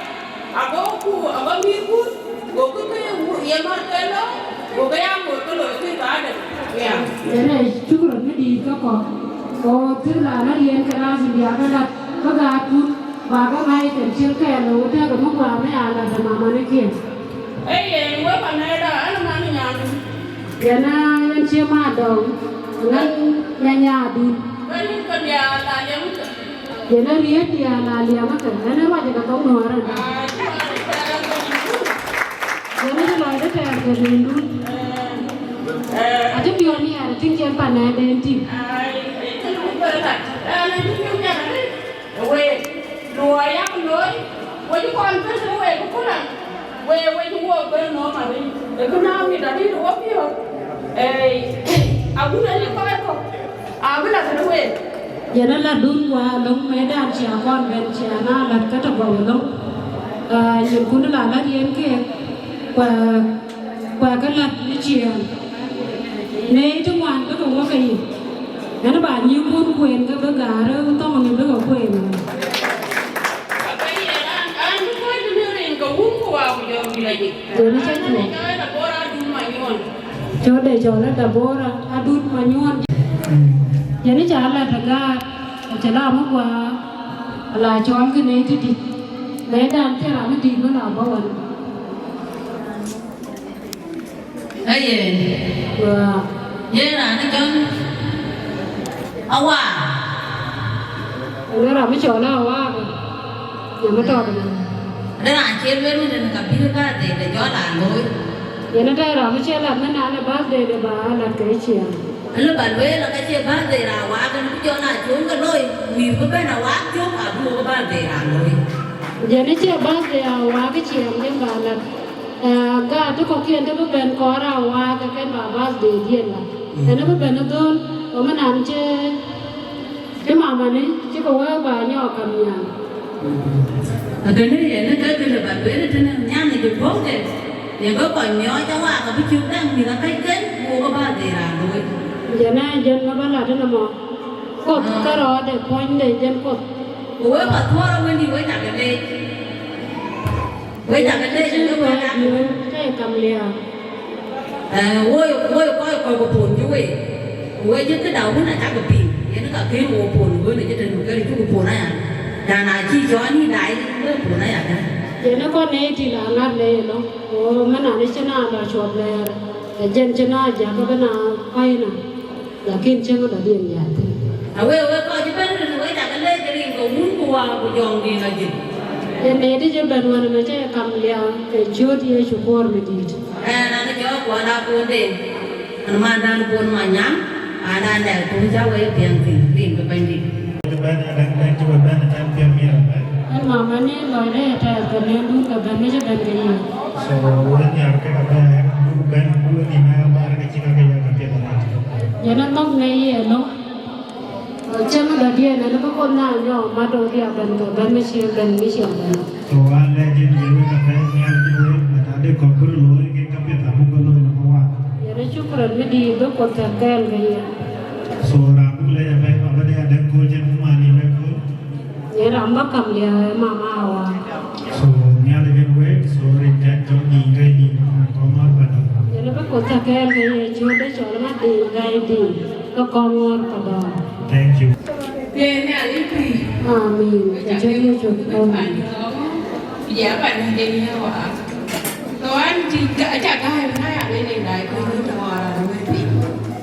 Aku minggu, aku tu yang mana lo, aku yang aku lo itu ada. Ya. Jadi cukup ni di kau. Oh, tu lah narian keras dia kan bagatu. Baga mai kecil ke lo, dia kamu buat ni ada sama mana kian? Gua pandai dah, anak mana yang? Yana yang cuma dong, nanya adu. Ini kan dia lah yang. Yana lihat dia lah lihat macam, yana wajib kau nuaran. Yana tu lah ada kayak kerindu. Ada Bior ni ada tinggal pandai denti. Itu berat. Nanti punya ni, weh. Dua yang loi, wajib konfirm semua aku pulang. Wajib buat bernoa mari. Aku nak ni tadi dua Bior. Aku nak lepas aku. Aku nak semua. Jadi lah dua long medan siapa ben siapa lah kata bawa long. Yang kuna lah yang ke, kan lah ni cian. Ni tu wan tu kau kaya. Karena banyak pun kuen ke begara untuk mengibar kuen. Jadi saya tu. Coba dabora adut manyuan. Jadi cara tegak, cara apa lah Chol ke ni tu di. Medan cara ni di mana bawan. Wah. Ye lah ni kan Awak. Ini ramai Chol Awak. Yang betul betul. Ada nak cakap ni dan kapil kan, dia jual aloi. Yang ada ramai cakap mana ada bas dia bah nak kerja. Lalu baloi lah kerja bas dia awak kan jual nak jual kan loi. Wieu kan ben awak jual abu kan bas dia aloi. Jadi cakap bas dia awak kerja dia bah nak. Gak tu kau kian tu ben kora awak kan bas dia lah. Karena ben tu, mana anje. Dia mama ni, cakap awak banyak kamnya. Cái này nó chơi cái là bạn biết là trên nhà này được bố kìa, để có còn nhỏ cháu à có biết chịu đang vì là cái kết mua có bao tiền làm rồi. Giờ này dân nó bắt là thế nào mà cột cái đó để point để dân cột. Ủa mà thua đâu quên đi với thằng cái này, với thằng cái này chứ không phải cái cầm lìa. Ôi coi có buồn chứ vậy, ôi chứ cái đầu nó là chắc có pin, vậy nó cả kia có buồn với này chứ trên cái chú có buồn này à. Đàn này chi cho anh đại với phụ này à? Vậy nó có này thì là ngắt này nó, mà nào đấy chân nào là chuột này, chân nào giờ có bên nào quay nè, là kiên chân có đã điền giả thế. Ôi coi chứ bên với đặt cái lên cái gì cũng muốn qua của dòng gì là gì? Vậy này thì cho bên ngoài mà chơi cầm liao, cái chúa thì chụp qua mới đi. Nó cho qua đa buồn đi, mà đàn buồn mà nhắm, đàn này cũng cháu ấy tiền thì tiền cái bên đi. Mama ni loy deh ada kerana dulu kerana je dan kaya. So, orang yang kita bayar, bukan dulu ni mana bayar kecil kaya kerja banget. Jangan tok ni lo. Cuma dah dia ni lo kau nak yo, madu dia ban mesti. So, anda jadi ni kita ni ada Kongor loy kita kerja tamu kalau nak awak. Jadi cukup di lo kau terkel kaya. So, ramu le apa apa dia ada kerja rumah ni le. Jadi rambak kam dia mama awak. So, ni ada web, so rentak jom ni gay ni Kongor pada. Jadi kau terkel kaya cuba cuba mah di gay di ke Kongor pada. Thank you. Dia ni ada pi. Amin. Jadi cuba. Dạ bạn đi đi theo ạ. Tôi anh chỉ chả có hai cái ạ đây này đại coi như là hòa là người bị.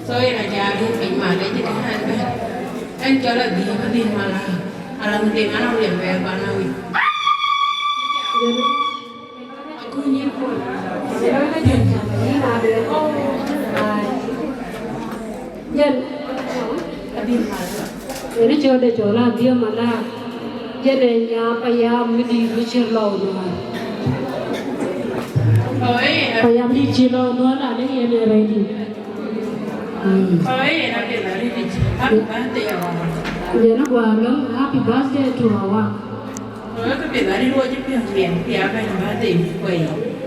Tôi là già luôn bị mà để cho cái hai bên. anh cho là gì mà đi mà là một tiền ăn liền về và nào cứ như vậy để cái chuyện gì mà được dân đi mà để nó chơi để chỗ là dia mà là dân này nhà bây giờ mới đi với chơi lâu rồi bây giờ đi chơi lâu nữa là cái gì này vậy đi giờ nó qua nó happy birthday to Awak. Cái việc đó đi đua chứ việc miệng thì áo này nó tìm quỷ.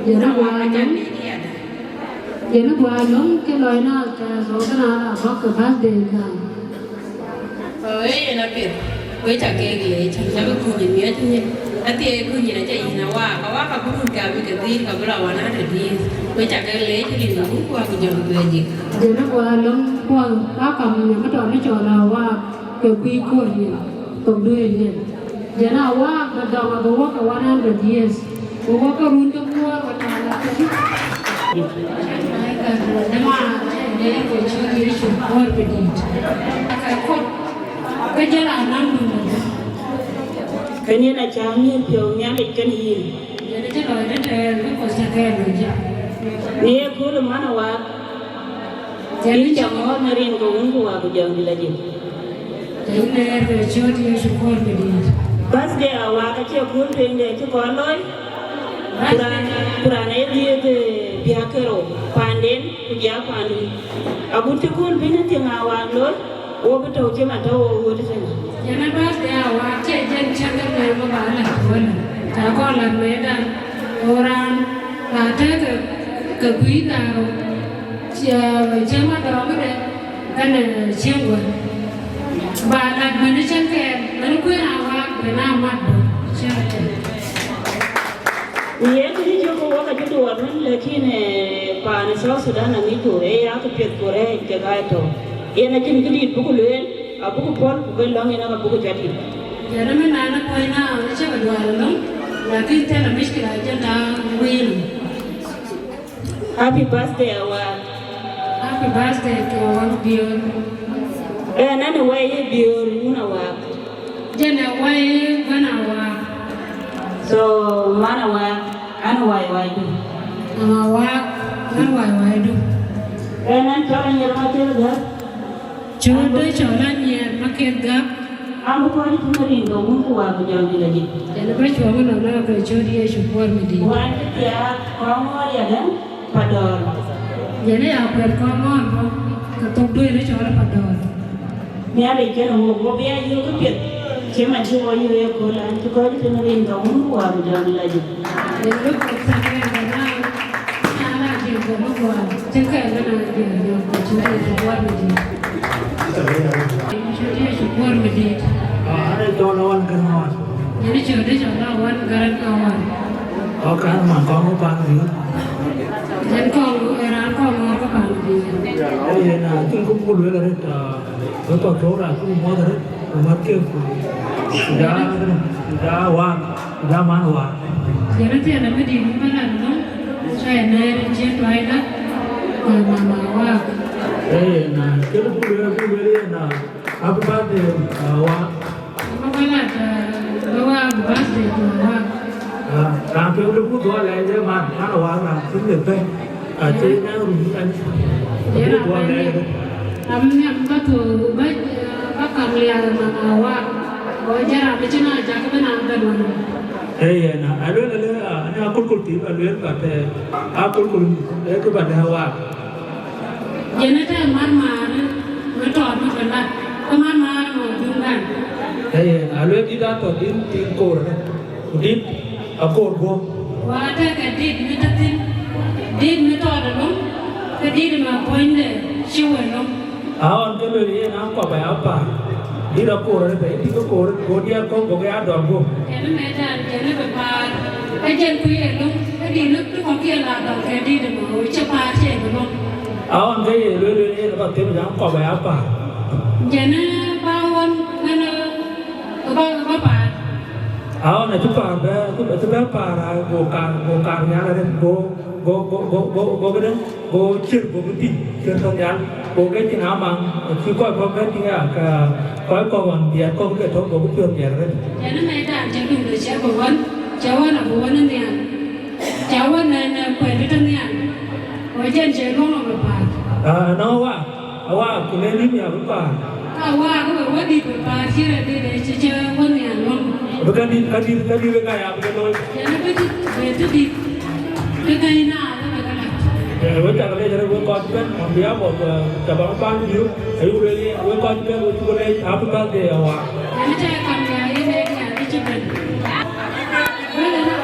Giờ nó qua nó cái lời nó số cái nào là có cái birthday cả. Nó việc với chả kê gì chẳng có cái gì nghĩa chứ nhỉ. Anh thì cứ gì là chạy gì nào qua, có quá cũng không cả vì cái gì có cái nào nó để đi với chả cái lấy thì đi cũng qua cái giờ về gì. Giờ nó qua nó qua bác cầm những cái trò nó trò nào qua cái quy của gì tổng đuôi gì. Giờ nào qua cái đầu mà qua cái 100 years, qua cái run cái mua và trả lại cái gì. Nhưng mà để cái chuyện gì chúng tôi phải đi. Cái con cái giờ là năm mươi. Cái này là trang nhiên kiểu nhà lịch cái gì. Giờ nó nói nó nó có sao cái rồi chứ. Nè cô là mana wa. Jadi jangan ngerin kong ko aku jangan dilaju. Jadi nè về cho thì chúng con phải đi. Pas dia awak kecil pun dia tu koloi. Kurang dia tu pihak kero panden kerja pandu. Abu tu pun bina tengah awak lor. Oh betul je mata oh tu sana. Jangan pas dia awak cek jangan dia membalas pun. Kalau kau medan orang ada ke quý nào chưa mà đó mới đấy cái này chiêu rồi bà đặt mình đi chân kèm nó quý nào qua để nào mặt được chưa Iya, jadi jauh orang kerja dua orang, lekin pan South Sudanese ni tu, aku pergi Korea jaga itu. Ia nak jadi jadi buku luar, buku pon, buku lang ini nak buku jadi. Jadi mana nak kau ina, macam dua orang, lagi kita nak mesti aja dah win. Happy birthday Awak. Happy birthday to Awak Bior. Nana way Bior mana Awak? Jadi way mana Awak? So mana Awak? Anu way tu. Awak anu way tu. Nan cara nyar macam tu. Cara nyar makin gap. Aku kau ni tu meri dong aku aku jangan dilaju. Jadi macam mana nak kerja dia syukur mesti. Wan dia Kongor ya kan? Pador. Jadi apa Kongor? Ketuk duit ni cara pador. Ni ada ikan orang biar you kepit. Cuma cuma you ya kolan. Tu kau ni tu meri dong aku aku jangan dilaju. Jadi lu kerja mana? Anak dia buat buat. Cakap mana dia kerja syukur mesti. Kerja syukur mesti. Ada jalan kawan. Jadi cerita jalan kawan. Oh kan mangkong apa ni? Jadi kalau orang apa panggil? Eh, na, tu kau boleh ada betul orang tu mau ada, macam sudah wang, sudah mana wang. Jadi tiada mesti di mana no? Saya naik jet lain lah, mana wang. Eh, na, kalau boleh na, apa pada wang? Apa ada bawa bas di wang. Làm cho nó cũng gọi lại chứ mà nó hoàn làm chính được thôi chứ nó anh cũng gọi lại Amnya batu bakar liar mana Awak. Oh jarang macam mana jaga mana anda dulu. Eh na, ada ni aku kultif, ada kata aku kultif kepada Awak. Jadi tu mar betul betul. Kemar mau jungan. Eh, ada kita tu tin kor, tin Akol Gieu. Wah ada kadit metatin, dit metode dong. Kadit mah poin deh, siapa dong. Awan kalau dia nak apa apa, dia kor ada, dia kor dia kau gaya ada aku. Jadi medan, jadi berpar. Kajian kuih dong, kadit lu kau kira lah kadit mah, cepat je dong. Awan gaya dia dapat dia macam apa apa. Jadi bawon mana, apa? Awan itu apa? Itu apa? Gokar ni ada go cir go beti cir tu yang cô cái tiếng áo mang khi coi có cái tiếng à coi có còn tiền có cái thốn có cái tiền tiền đấy. Cho nên mày đã chẳng đủ để cháu là bố vấn này cháu là khỏe với thân này ở trên chế không là một bà. Nó wa cũng nên đi nhà với bà. Wa cũng phải đi với bà chứ là đi để chơi vấn này luôn. Bukan di với cái apa cái Cho nên bây giờ đi cái nào với cả cái này với con bên làm việc một cả bạn ban nhiêu thấy với con bên với con này áp lực để à cái chơi còn nhà đi chụp hình với lại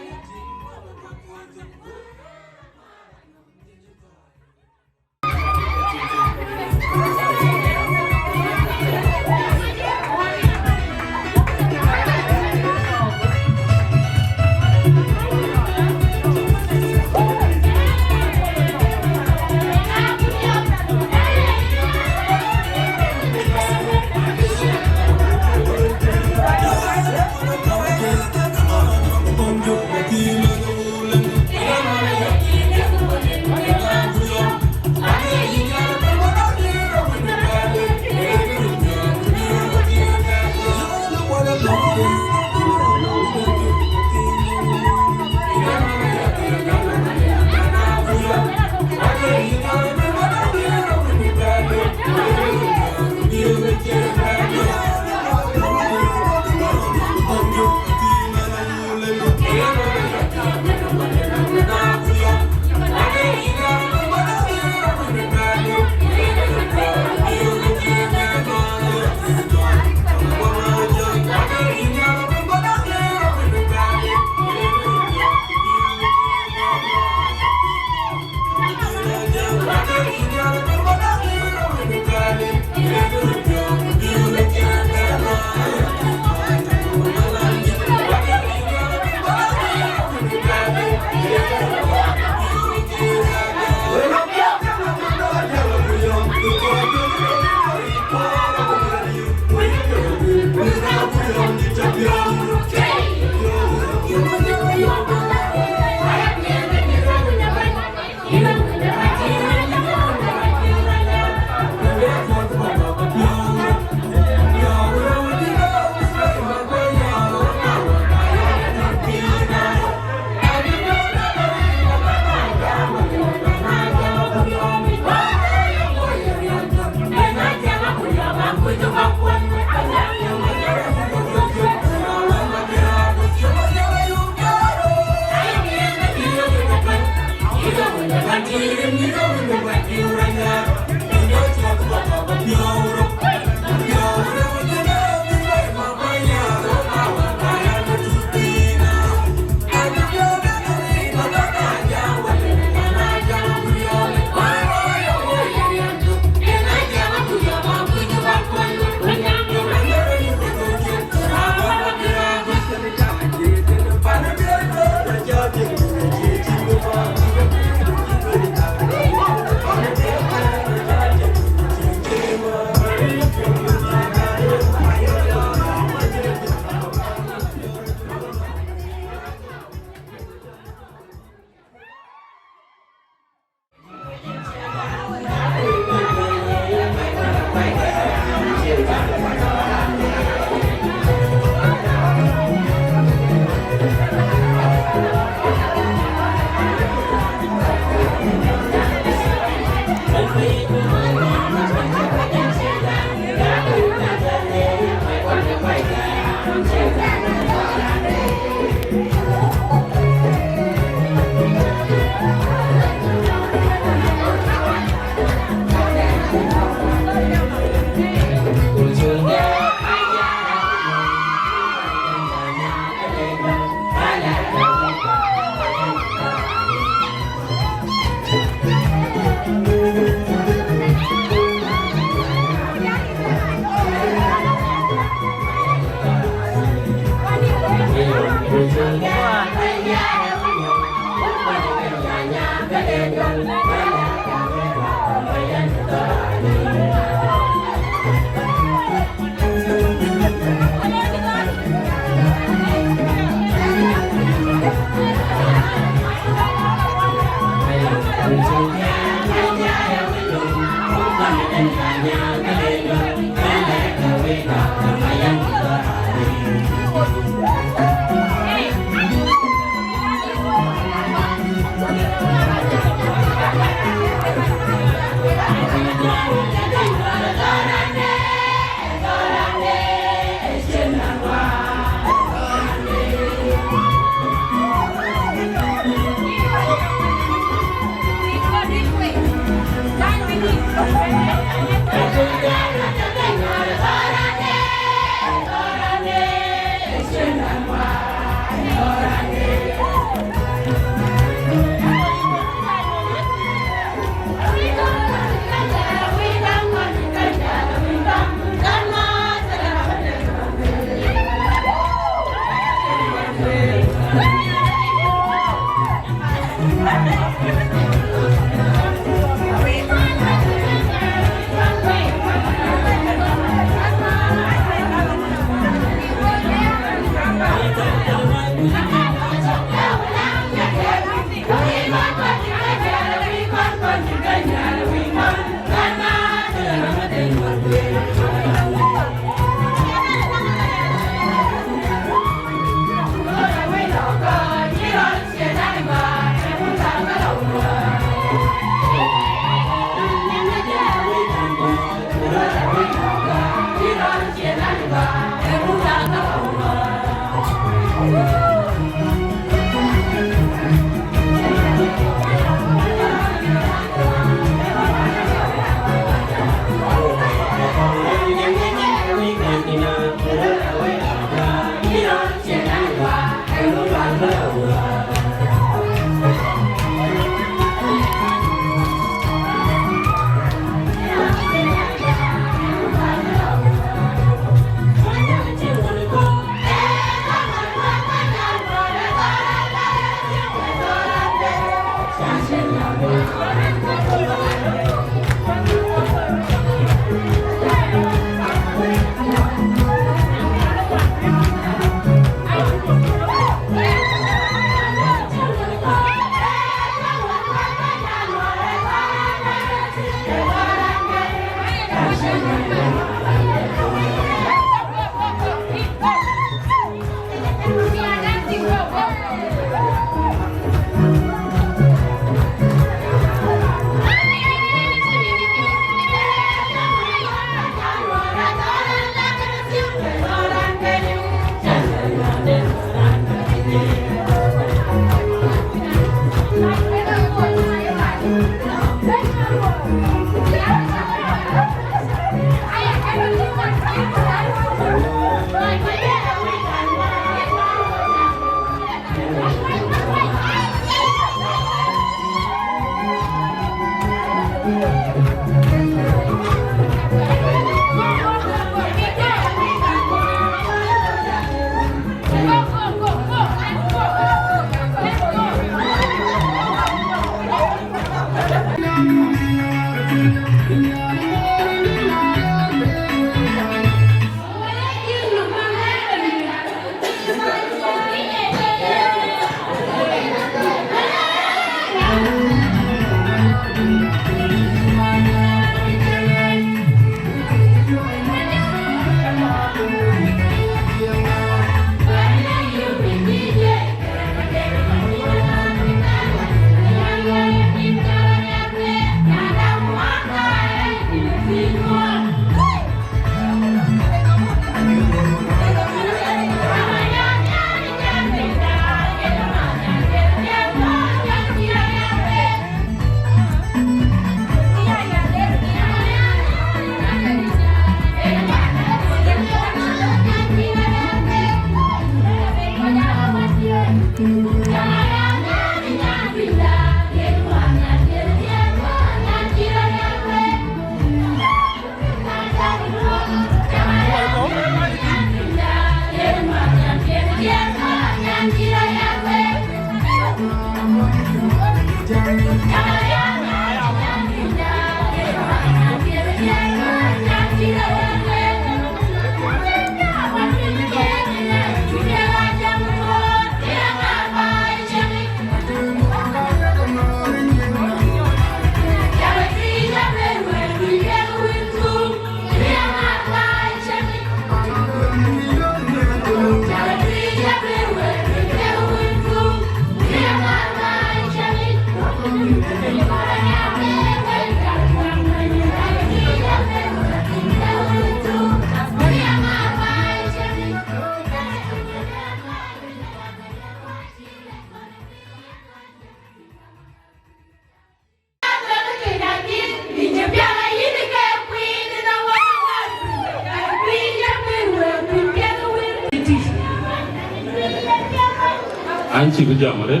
Anchi bijamare.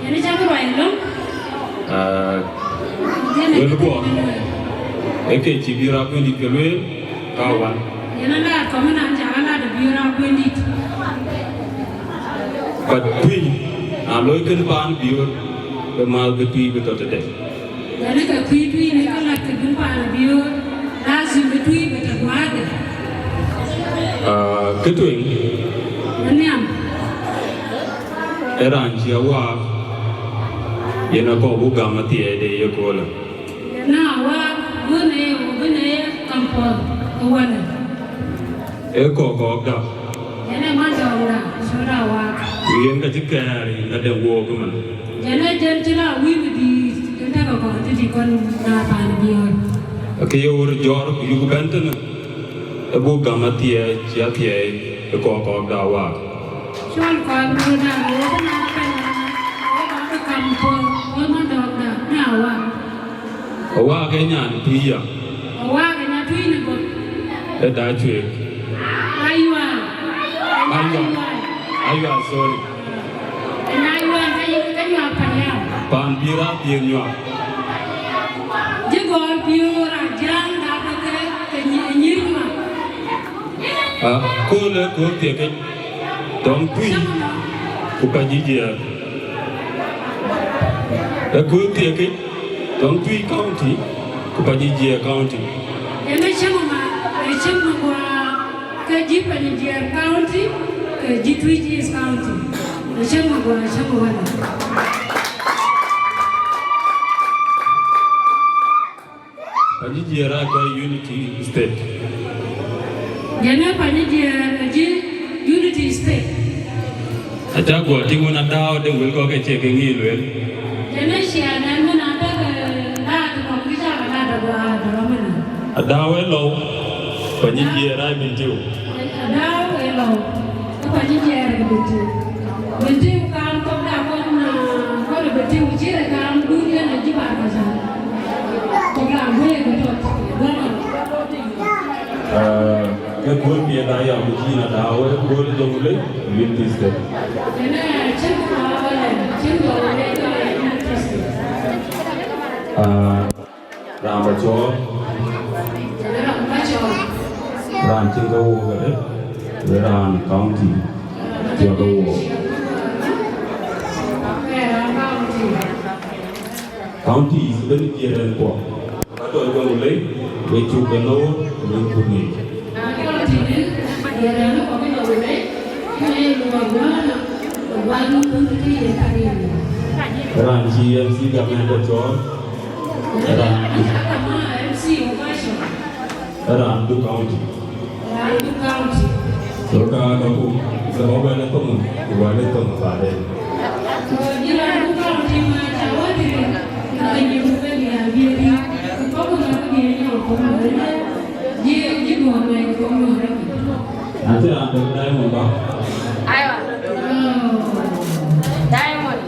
Ini jangan bayar Welgo. Eke cibira pun dikelwe kawan. Yana lah kau mana jangan ada biar aku ini. Patui, aloi kenpan biar kemal betui betul tidak. Yana ketui ini kalau kenpan biar lazim betui betul mana. Ketui. Mana? Eran Awak yana ko Buga Mapior de Akol. Yana Awak gune kampung awan. Kuocgoor. Yana mana orang sudah Awak. Yang kecikari ada wogaman. Yana jangan Wieu di jangan kau jadi kon napan Bior. Akoi Gieu Yugo Banten. Buga Mapior Ciapiai Kuocgoor Awak. Chol kau mana orang kampung orang mana Awak. Awak kenya tuya. Awak kenya tuya ni bot. Dachuek. Ayual sorry. Ayual kayu apa ya? Panbira Bior. Jegol Bior ajang dapat kenyirma. Kole tiket. Don't tweet. Kuocgoor Gieu. Good ticket. Don't tweet county. Kuocgoor Gieu county. Yana cuma gua keji Panaruu county, keji Twic county. Cuma mana. Kuocgoor Gieu Akoi Unity State. Yana Panaruu Unity State. Aja gua tinggal nadau dengan kau kecik ngilul. Yana siapa mana ada kau bisa ada mana. Adau elo, Kuocgoor Gieu rai bintiu. Adau elo, Kuocgoor Gieu bintiu. Bintiu kan kau dah kau le bintiu ciri kan dunia nak jibat macam. Kau dah boleh betul. Good Bior da yang begini adau, good jomule Unity State. Yana cuma Ramachor. Ran Dinka gade. Ran county. Dinka county is very dear and poor. Kata orang mulai, becu kenor, lingkungi. Ran GMC government Chol. Ran Du county. Loka kamu sebab mana tu, bukan tu pada. Nanti ada diamond bang. Diamond.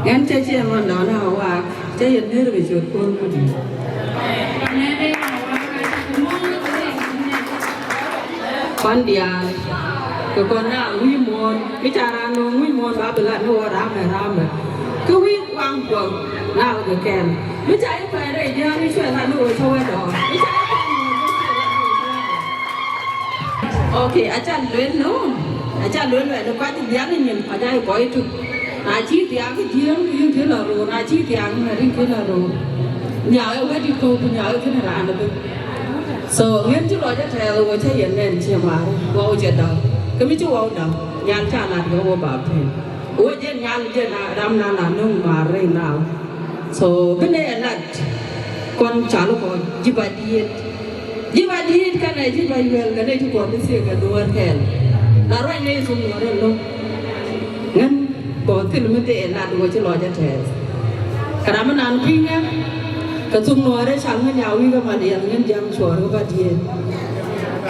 Em chơi chơi mà đó là Awak, chơi hiện hết rồi chuột con mà đi. Con đi à, cái con nào Wieu môn, cái cha ra nó Wieu môn bà bự lại nó ram mà, cái Wieu quăng quăng nào cái kèm, cái cha phải đây đi cái chuyện là nó thôi đó, cái cha ok, acha luyện luôn, acha luyện vậy nó quá thì giá nên nhìn phải đây có ít na chi tiang cái giếng riêng thế là rồi na chi tiang mà riêng thế là rồi nhà ở bên đi câu thì nhà ở thế này là ăn được so nguyên chứ rồi chắc là rồi thấy hiện lên chia mà vô chuyện đó cái mấy chú ông đó nhà cha là cái vô bảo thế ủa trên nhà trên là đam na là nông mà rồi nào so cái này là con trả lúc rồi chỉ phải đi cái này chỉ phải về cái này chú còn cái gì cái đồ ăn kèn là rồi này dùng rồi luôn ngân có thể là mình là đuôi chứ lo cho trẻ, cái đó mình ăn pin á, cái chung nói đấy sáng cái nhau đi cái mà đi ăn nhân jam chua cái bát điên,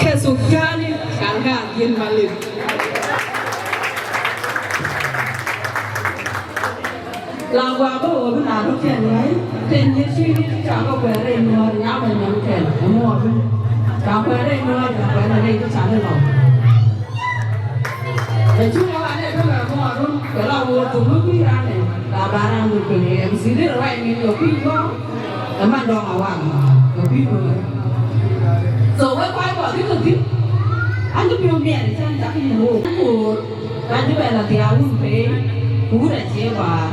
cái súp cá đi sáng cái điên mà liền, làm qua cái ổ mình làm nó kẹn đấy, trên những suy nghĩ chẳng có vẻ đây mà nhau mình làm kẹn, em mua không, chẳng vẻ đây mà chẳng vẻ là đây cái sáng đây nào. Để chúng ta ăn cái là mua luôn, cái là mua từ lúc đi ăn này là barang một cái em xí đấy là vậy mình nhiều khi có, em ăn đòn Awak, nhiều khi rồi. Rồi với quay bỏ cái gì, anh cứ biểu miệng thì chắc chắc cái hồ, anh như vậy là thì ăn phải cú để chế và,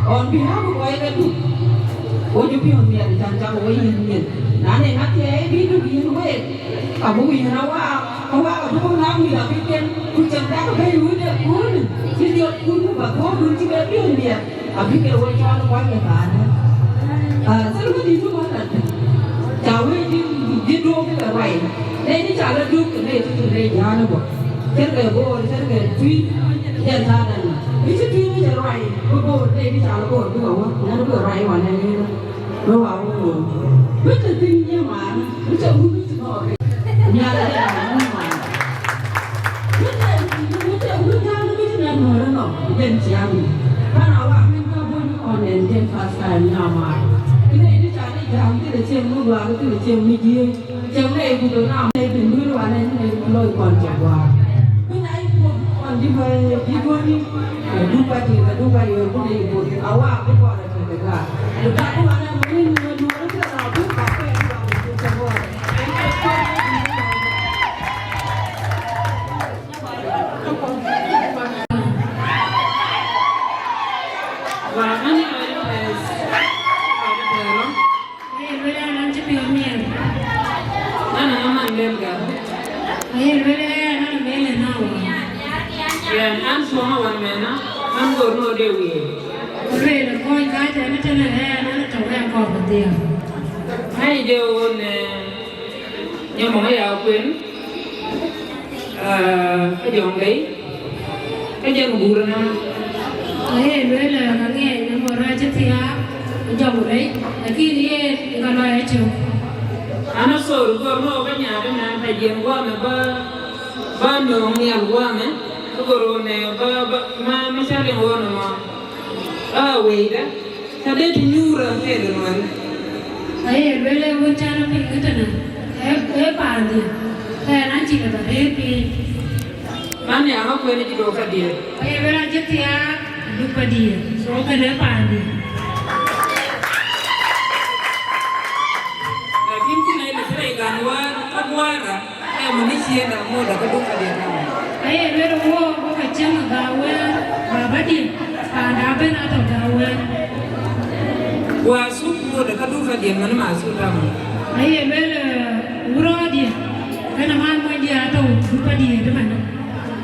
còn khi nào cũng quay cái đủ, ôi như biểu miệng thì chắc chắc ôi nhìn, nãy này nãy thế biết được gì không biết, cả bố mình nó Awak ở trong Nam thì là cái tênคุณจำได้ก็ไม่รู้เนี่ยคุณที่เดียวคุณแบบว่าคุณที่เป็นเรื่องเนี่ยพี่เกลว่าจอดไว้ในบ้านนะสรุปดีทุกคนนะจ่าไว้ที่ดูไม่เป็นไรในที่จ่าเราดูกันเลยที่เลยยานะบอกเช่นเกลบอกเช่นเกลทวีเช่นท่านั้นไม่ใช่ทวีไม่ใช่ไรบอกในที่จ่าเราบอกที่บอกว่านั่นเป็นไรวะในนี้นะเราว่าโอ้โหไม่จะทิ้งเนี่ยมาไม่จะพูดไม่จะบอกเลยเนี่ยอะไรเนี่ยDân chiang, kan Awak minta pun onen jen fast time nama. Ini cara jam tu chiang luar tu chiang media, chiang ni bukan nama ni pindu luar ni loi kon jawa. Ini pun kon di BIGBOY ni, dua yo pun di pun Awak pun kon ada juga. Dekat tu ada mungkin dua orang tu ada pun apa yang tu jawa. An semua orang mana, an gorno dewi. Rồi là coi cái thế nó trên này nó trồng em còn một tiền. Hai điều này, nhưng mà mấy áo quyến, cái điều đấy, cái dân bù ra năm. Đấy rồi là nó nghe nó mở ra chất thịt á, nó trồng đấy, là khi đi còn nói hết chưa? Anh sổ gorno cái nhà cái này phải diện qua mà ba nương nhiều qua mà. Kuocgoor này ba misalnya orang mah wait dah, ada di nyura saya dengan. Ayah, bela macam apa kita nak? Pandi. Kaya nanti na barepi. Mana yang aku ini juga fadir. Kaya belajar tiap lupa dia. So kena pandi. Lakin kuna ile kile ganwa kabwara. Kaya manisha na moda kaduka dia. Kaya bero wo kacang gawe babadi. Pada ben atau gawe. Wasu moda kaduka dia mana masuk dalam. Kaya bero uro dia. Kena mana dia atau lupa dia di mana?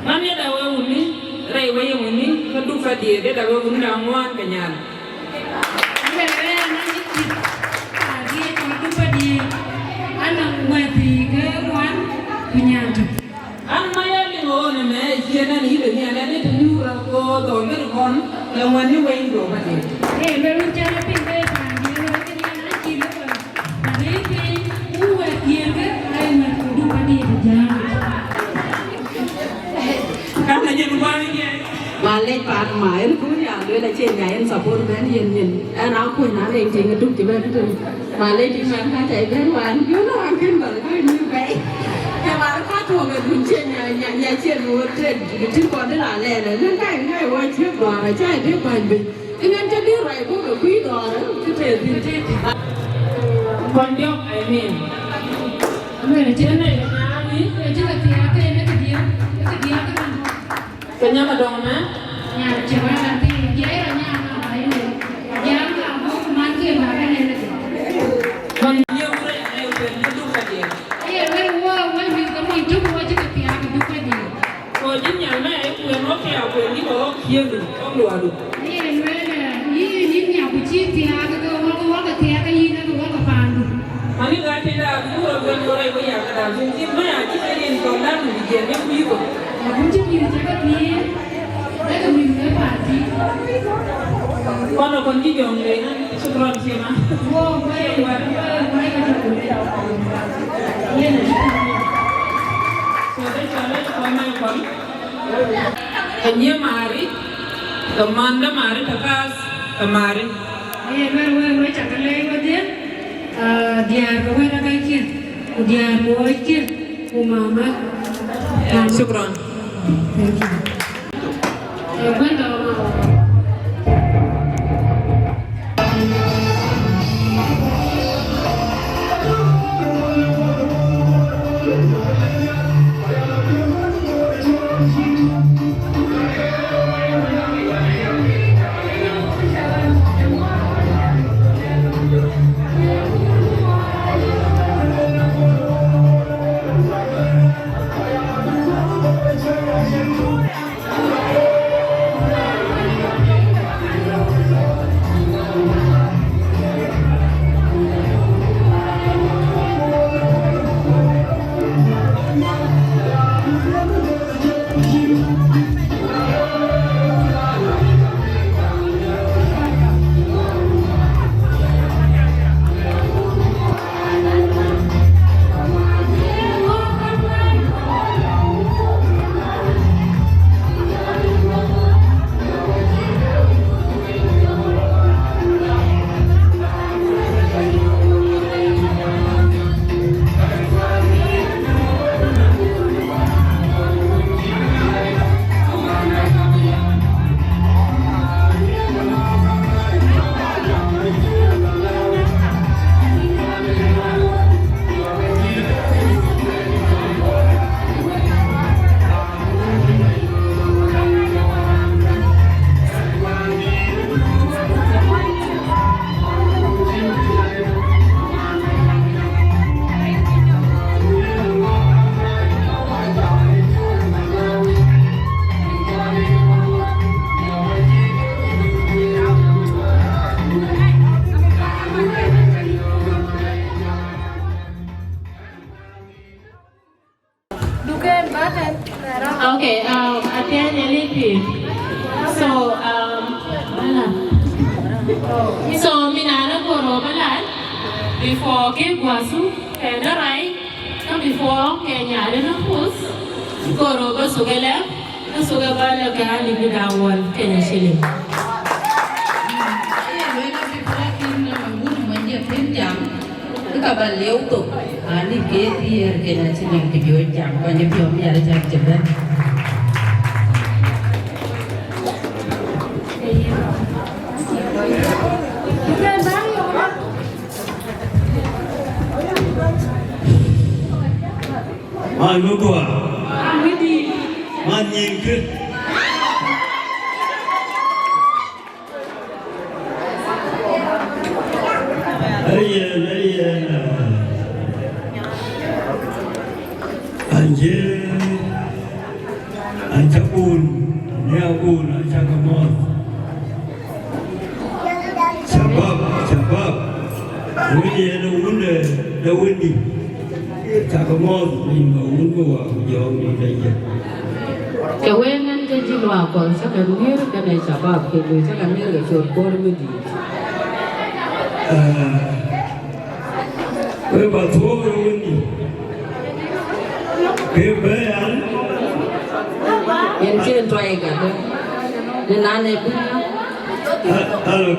Mana dawe uni, rai waya uni, kaduka dia dawe uni damuan kenyan. Kaya bero nanti dia lupa dia. Anak mati ke wan penyatu. An maya lingo na me jena ni de ni ala de tu ko do me kon la wani wai do ba de. Bero cara pindah pandi lagi ni nanti lupa. Tapi uwe dia ke ay lupa dia berjalan. Karena jadi bani dia. Malay part mai ku ya le la chen ya en support ben yen an a ku na le ting tu ti ben tu Malay ti man ka chai ben wan ku no an ken ba ku ni bai ya ma ka to ga du chen ya chen wo te ti ko de la le le nan kai kai wa che ba ra chai de ban bi ngan cha di rai ku ga ku do ra ku te ti ti Kondiok amin. Mana cina ni? Cina tiada ke ni ke dia kan? Kenyama dong na? Ya cuma nanti dia hanya apa ini? Dia kamu mandi apa ni? Kondiok udah ayo bentuk dia. Iya, wah kamu itu buat cina tiada bukan dia. Kau jenis mana? Aku yang oke aku yang ni bawa kialu, kamu luar. Iya, ini aku cina tiada ke tiada ini ke pandu. Mani gati dah aku orang yang ada. Jadi mana kita ni tolak ni dia ni Wieu. Aku cuma jaga dia. Mereka minta parti. Kalau kondi jom le, syukuran siapa? Wah, baik macam tu. Iya ni. Soalnya kami pun. Hanya mari, teman mari tekas, kemarin. Iya, baru cakap lagi dia. Dia kau nak kaikin, dia mau kaikin, mama. Syukron. Thank you. Betul. Okay, Atian Elipi. So minana koro balan before ke guasu kena rai kan before kenya ada nafus koro basugala basugala ke ali bidawal kenya shilling. Các bạn liễu tục ani ke pier ke na sinang ke Bior jam ko ni Bior ya jam jam. Anu tua, nyingkut. Anjir, anjabun, niabun, anjakamot. Sebab, wujud ada wundi. Cakamot lima ungu jauh ni saja. Kewengan jadi luar sekarang ni kerana sebab kita sekarang ni Kuocgoor Community. Betul wundi. Kebayang. Yang cien Twic ada. Dengan ni pun. Halo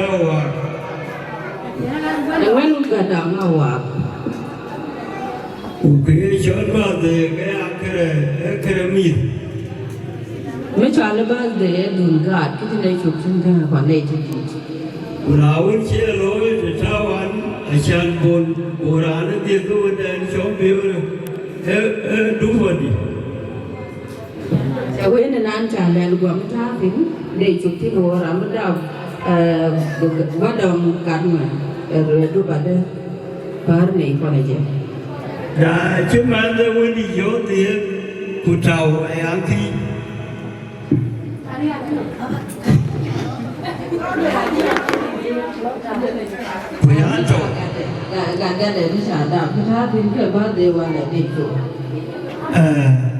Awak. Dengan Buga Da Angau. Ukir shortma de akere mit. Macam lepas deh dungat kita nak cuci dengan apa nak cuci. Rawon celo tawan asan pun orang dia tu dan shopir dua ni. Saya ni nanti jalan gua macam ni nak cuci orang macam badam karma itu pada par ni kau aja. Dah cuma ada wani jauh dia kutau yang ki. Punya tu. Ganda dari sana, kita Dinka berdewa lagi tu.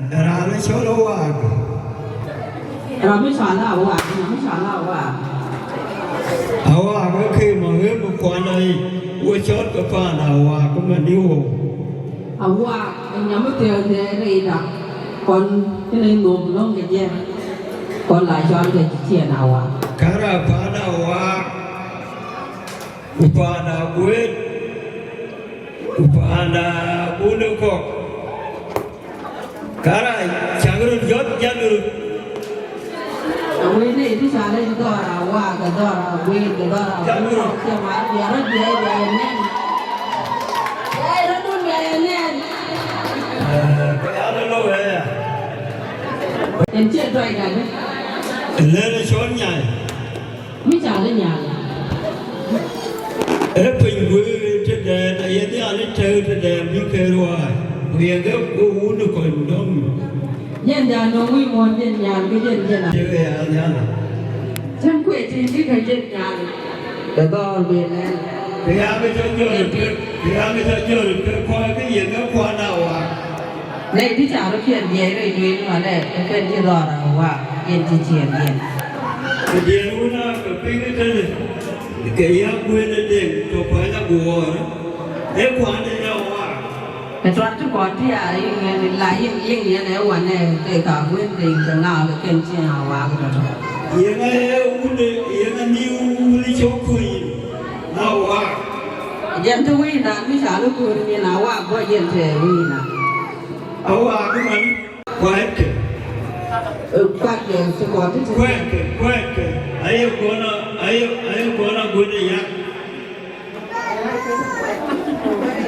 Ramai solo Awak. Ramai sana Awak, ramai sana Awak. Awak okey, mungkin bukan lagi. Wujud kepada Awak kemudian. Awak yang betul dari dah, kon ini nomor ke je, kon lajar ke cian Awak. Karena pada Awak, upada Wieu, upada Bulukok. Karena jangan jod jangan. Wieu ni di sana itu orang Awak, itu orang Wieu, itu orang Bulukok. Cuma dia ni. Em chưa Twic này đấy. Lên số nhà. Mới trả lên nhà. Ở bình Wieu trên đền này đi ăn chơi trên đền đi kêu rồi. Vì cái uống được còn đông. Nhân nhà nó nguy mòn nhân nhà cái nhân nhà. Chơi ăn nhá. Chẳng quệ gì chứ cái nhân nhà. Cái to về này. Thì ăn mới cho chơi được coi cái gì nó qua nào à. Này đi trả nó chuyện gì rồi duyên mà này cái chuyện gì đó là Awak chuyện gì chuyện gì. Cái điều nó cái cái này cái áo Wieu nó đen cho phải là bùa đó. Để qua đây đâu à. Cái chuyện chú có thì ai lại yên như nàyวันnày để cả Wieu đình cái nào cái chuyện gì Awak đó. Yên ngay new đi chỗ quỳ nào à. Dân tôi Wieu là mới trả lúc quỳ như nào Awak có dân thế Wieu là. Awak cái mình quẹt. Quẹt để cho có cái quẹt. Ayuh guna guna ya.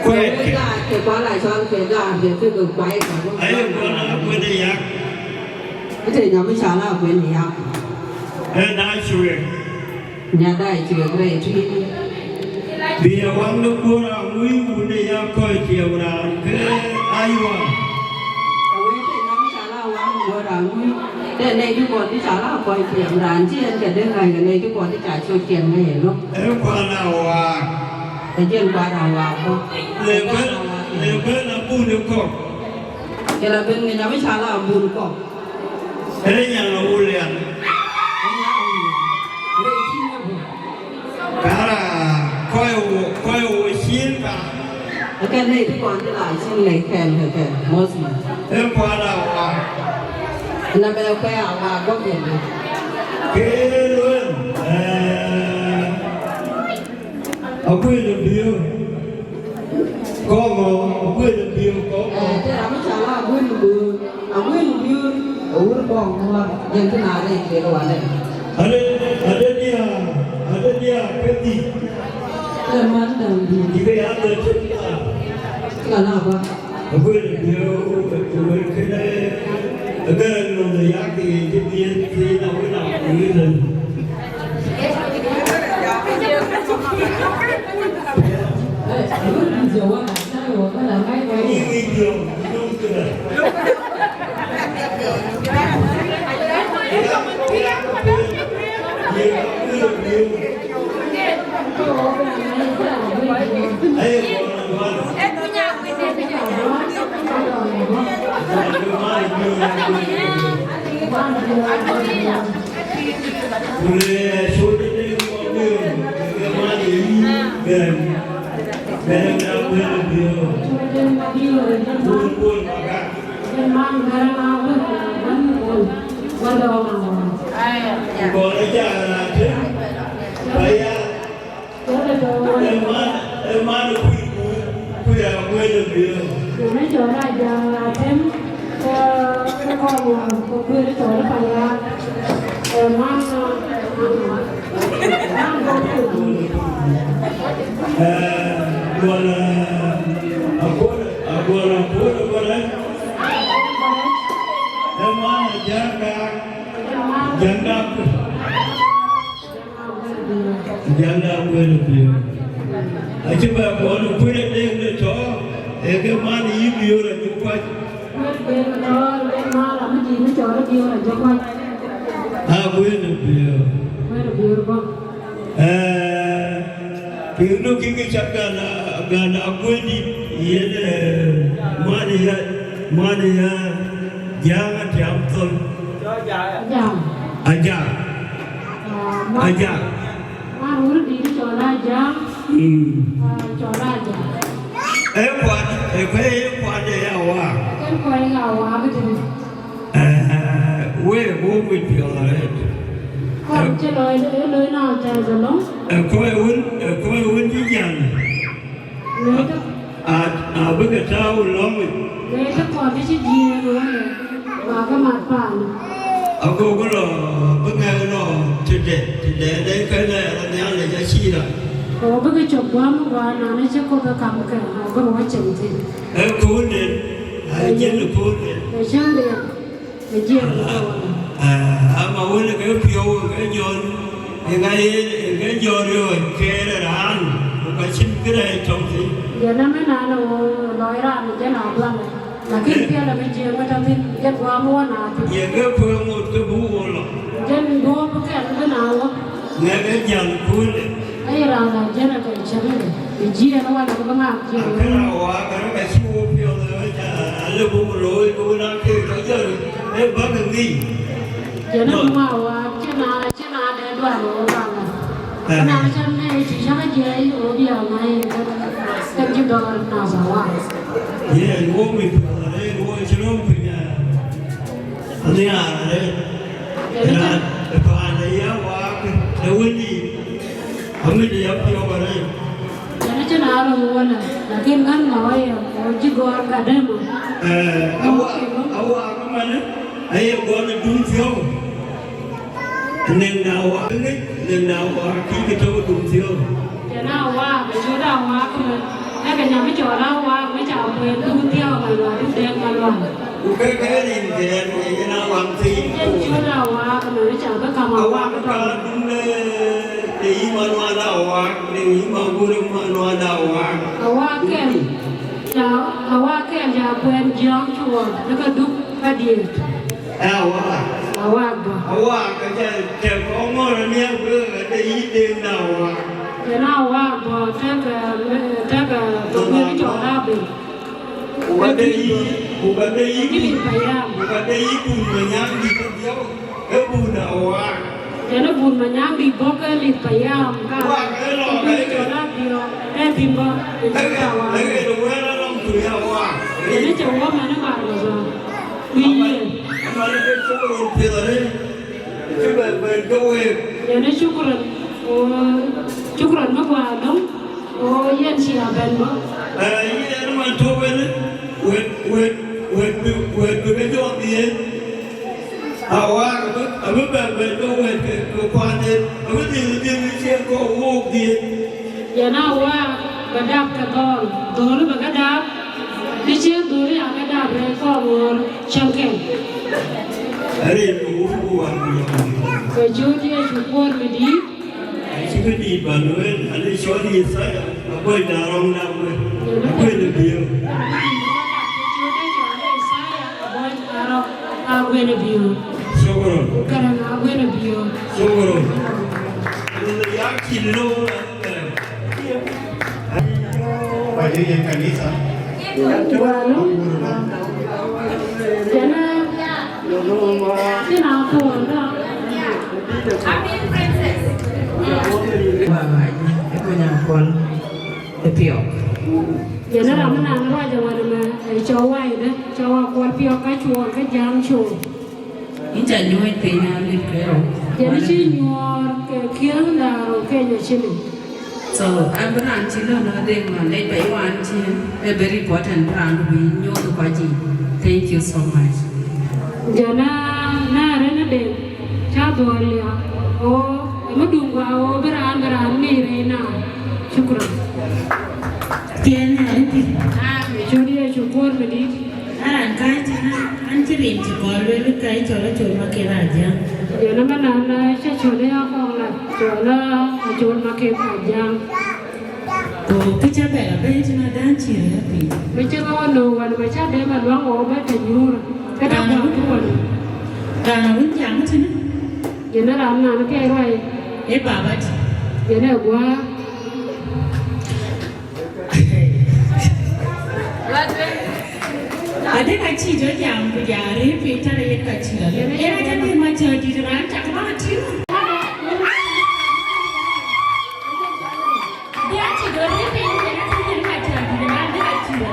Quẹt. Cái quá lại cho cái gà thì cái cực quay cả. Ayuh guna ya. Cái thể nhà mới trả là quên gì à? Dachuek. Nhà đại chuyện về thì. Biar orang lu kurang Wieu ni yang kau ciuman ke Ayual. Để này chú còn đi trả là coi tiền đàn chứ anh cái đứa này cái này chú còn đi trả cho tiền này hiểu không? Em qua nào à? Cái chuyện qua nào à không? Lên bên là buôn được không? Cái là bên người nhà mới trả là buôn không? Thế nhà là buôn liền. Cả là coi xin cả. Cái này chú còn đi lại xin này kèn kèn mất mà. Em qua nào à? Là bây giờ Awak có tiền gì? Kế luôn. Akoi Gieu Kongor Akoi Gieu Kongor thế là mới trả là Akoi Gieu ur bong mà yang kena đây cái đồ này ada dia peti teman dan juga ada cerita kenapa Akoi Gieu kena agar orang yakin dia tidak boleh mengirim jawab saya kalau mai ini video belum kena Nói chỗ này giờ Atem cái con của quê cái chỗ nó phải là mang Jangan quên chứ mà có được quy định đêm để cho cái má này Bior là chụp quay bên đó mà làm cái gì nó cho nó Bior là cho quay quên được Bior không tiếng nó cái chắc là quên đi yên má này giang chạm thôi Aja mà udah đi cho raja cho raja Kuat dia awak. Kan kuat awak betul. Wieu Mapior. Kon chơi nào chơi rồi lắm. Akoi đi dàn. Buga Da Angau. Lấy cái con cái gì nữa mà cái mặt phản. Akoi có lo Buga lo today đấy cái này là nhà này giá trị rồi. Có cái chụp quá nó chắc có cái cầm cái có một chừng thì. Cố lên, dân là cố lên. Để sáng lên, để chiều rồi. Mà quên là cái phiếu cái giòn rồi kê là ăn, cái xin cái này trồng gì. Giờ nó mới nào nói ra mình cái nào luôn này. Là cái kia là mình chiều mới trong tin cái qua mua nào thì. Giờ cái phương một cái bù rồi. Dân đua cái nào á. Nghe cái dàn cố lên. Ấy là dân là cái chân này. Để chia nó qua là cái ngạc chia. Cái nào cái nó phải siêu phiếu rồi là bù rồi cô đang kêu cái giờ để bắt được gì. Giờ nó không vào chứ nào để đoàn nó vào này. Cái nào chân này chỉ cho cái gì ở bây giờ này cái chim đó nào vào à. Yeah, Mapior đấy, chứ không phải anh ấy đấy. Cái con này Awak, nó quên đi. Không biết đi phiếu vào đây. Nó chứ nào là mua này, là kim ngắn nói chứ gọi cả đêm mà. Awak mà đấy, ấy gọi là đúng phiếu. Nên nào khi cái chỗ đúng phiếu. Cái nào qua, cái chỗ nào qua cũng cái nhà mấy chỗ nào qua mấy chào về đúng tiêu mà rồi đúng đen mà rồi. Cái gì thì cái nào bằng thì. Cái chỗ nào qua cái mấy chào cái cầm mà qua cái rồi. Để ý mà loa đào Awak, để ý mà loa đào Awak. Awak kem ya quen giang chùa nó có đúc cái điện. Awak cái có ngồi là nghe vừa để ý đêm nào Awak. Cái nào Awak bỏ chắc tụi người cái chỗ nào bị. Bukan để ý cùng mà nhang đi cái dấu cái bùn Awak. Cái nó bùn mà nhang đi bó cái lịt phải am cả. Cái chỗ nào Bior em tìm bó để cho Awak. Cái đồ nó làm tụi Awak. Cái nó chỗ mà nó bảo rồi. Tuy nhiên mà nó cái số lượng tiền đấy chứ về câu việc. Cái nó chúc lần nó qua đúng. Oh, yen si aben mo. Yen man to wet cái chỗ gì Awak abe bebe to wet ko kwande abe din che ko wo di Ya na wa badap ka dol ba gadap di che dori aga dap re ko wor chanke ari lu wan ko jodi e ju por me di ai chi di banwen ani shori sa abe darong na abe le bio Agwena Bior. Sogoro. Karang Agwena Bior. Sogoro. Yaki lo. Bagi yang kanisa. Walo. Jana. Sina ko na. Amin princess. Bye. Ito niya Akol. Bior. Jana ramana na wa jawa na chawai na chawa ko Bior ka chuo ka jam chuo. Inja nyoi pe na li kero. Jana chi nyuor ke kiel na ro ke nya chini. So abran chilo na de ma le pe wan chi a very important brand we nyo ko ji. Thank you so much. Jana na rena de cha dolia o mudungwa o beran ni rena. Shukran. Tiene anti. Jodi e chukor me di. Aran kai chana anti rim chukor le kai chola chol ma ke raja. Jana manana cha chole ya ko la chola chol ma ke raja. Ko kicha bela be chana dan chi re pi. Me cha ko no wan me cha de ma lwa o ba ta nyura. Ka da ba ku wan. Kana wun jang chana. Jana ram na ke roi. E baba. Jana gwa. Ada kaci jo jam bujari pita le kaci le. Era jadi macam di dalam cak mati. Dia cido ni pita dia jadi macam di dalam dia kaci le.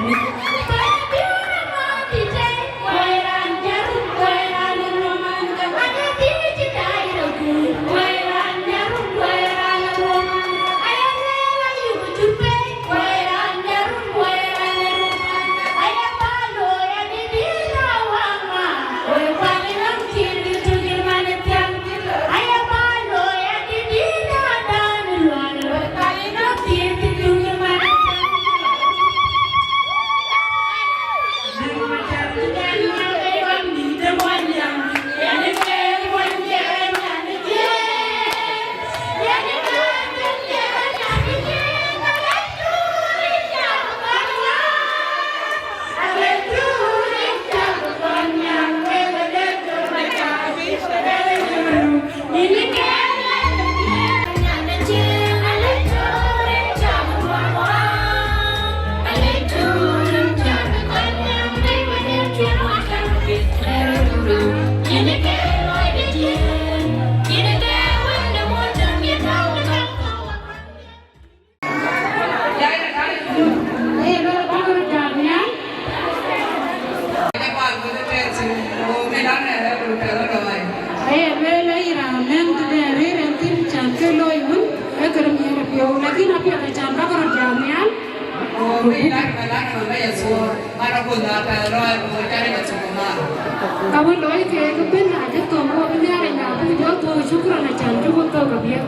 Kamu doi ke kepen aja tuh mau beli ada nggak? Aku jual tuh syukuran aja, cukup tuh kabiar.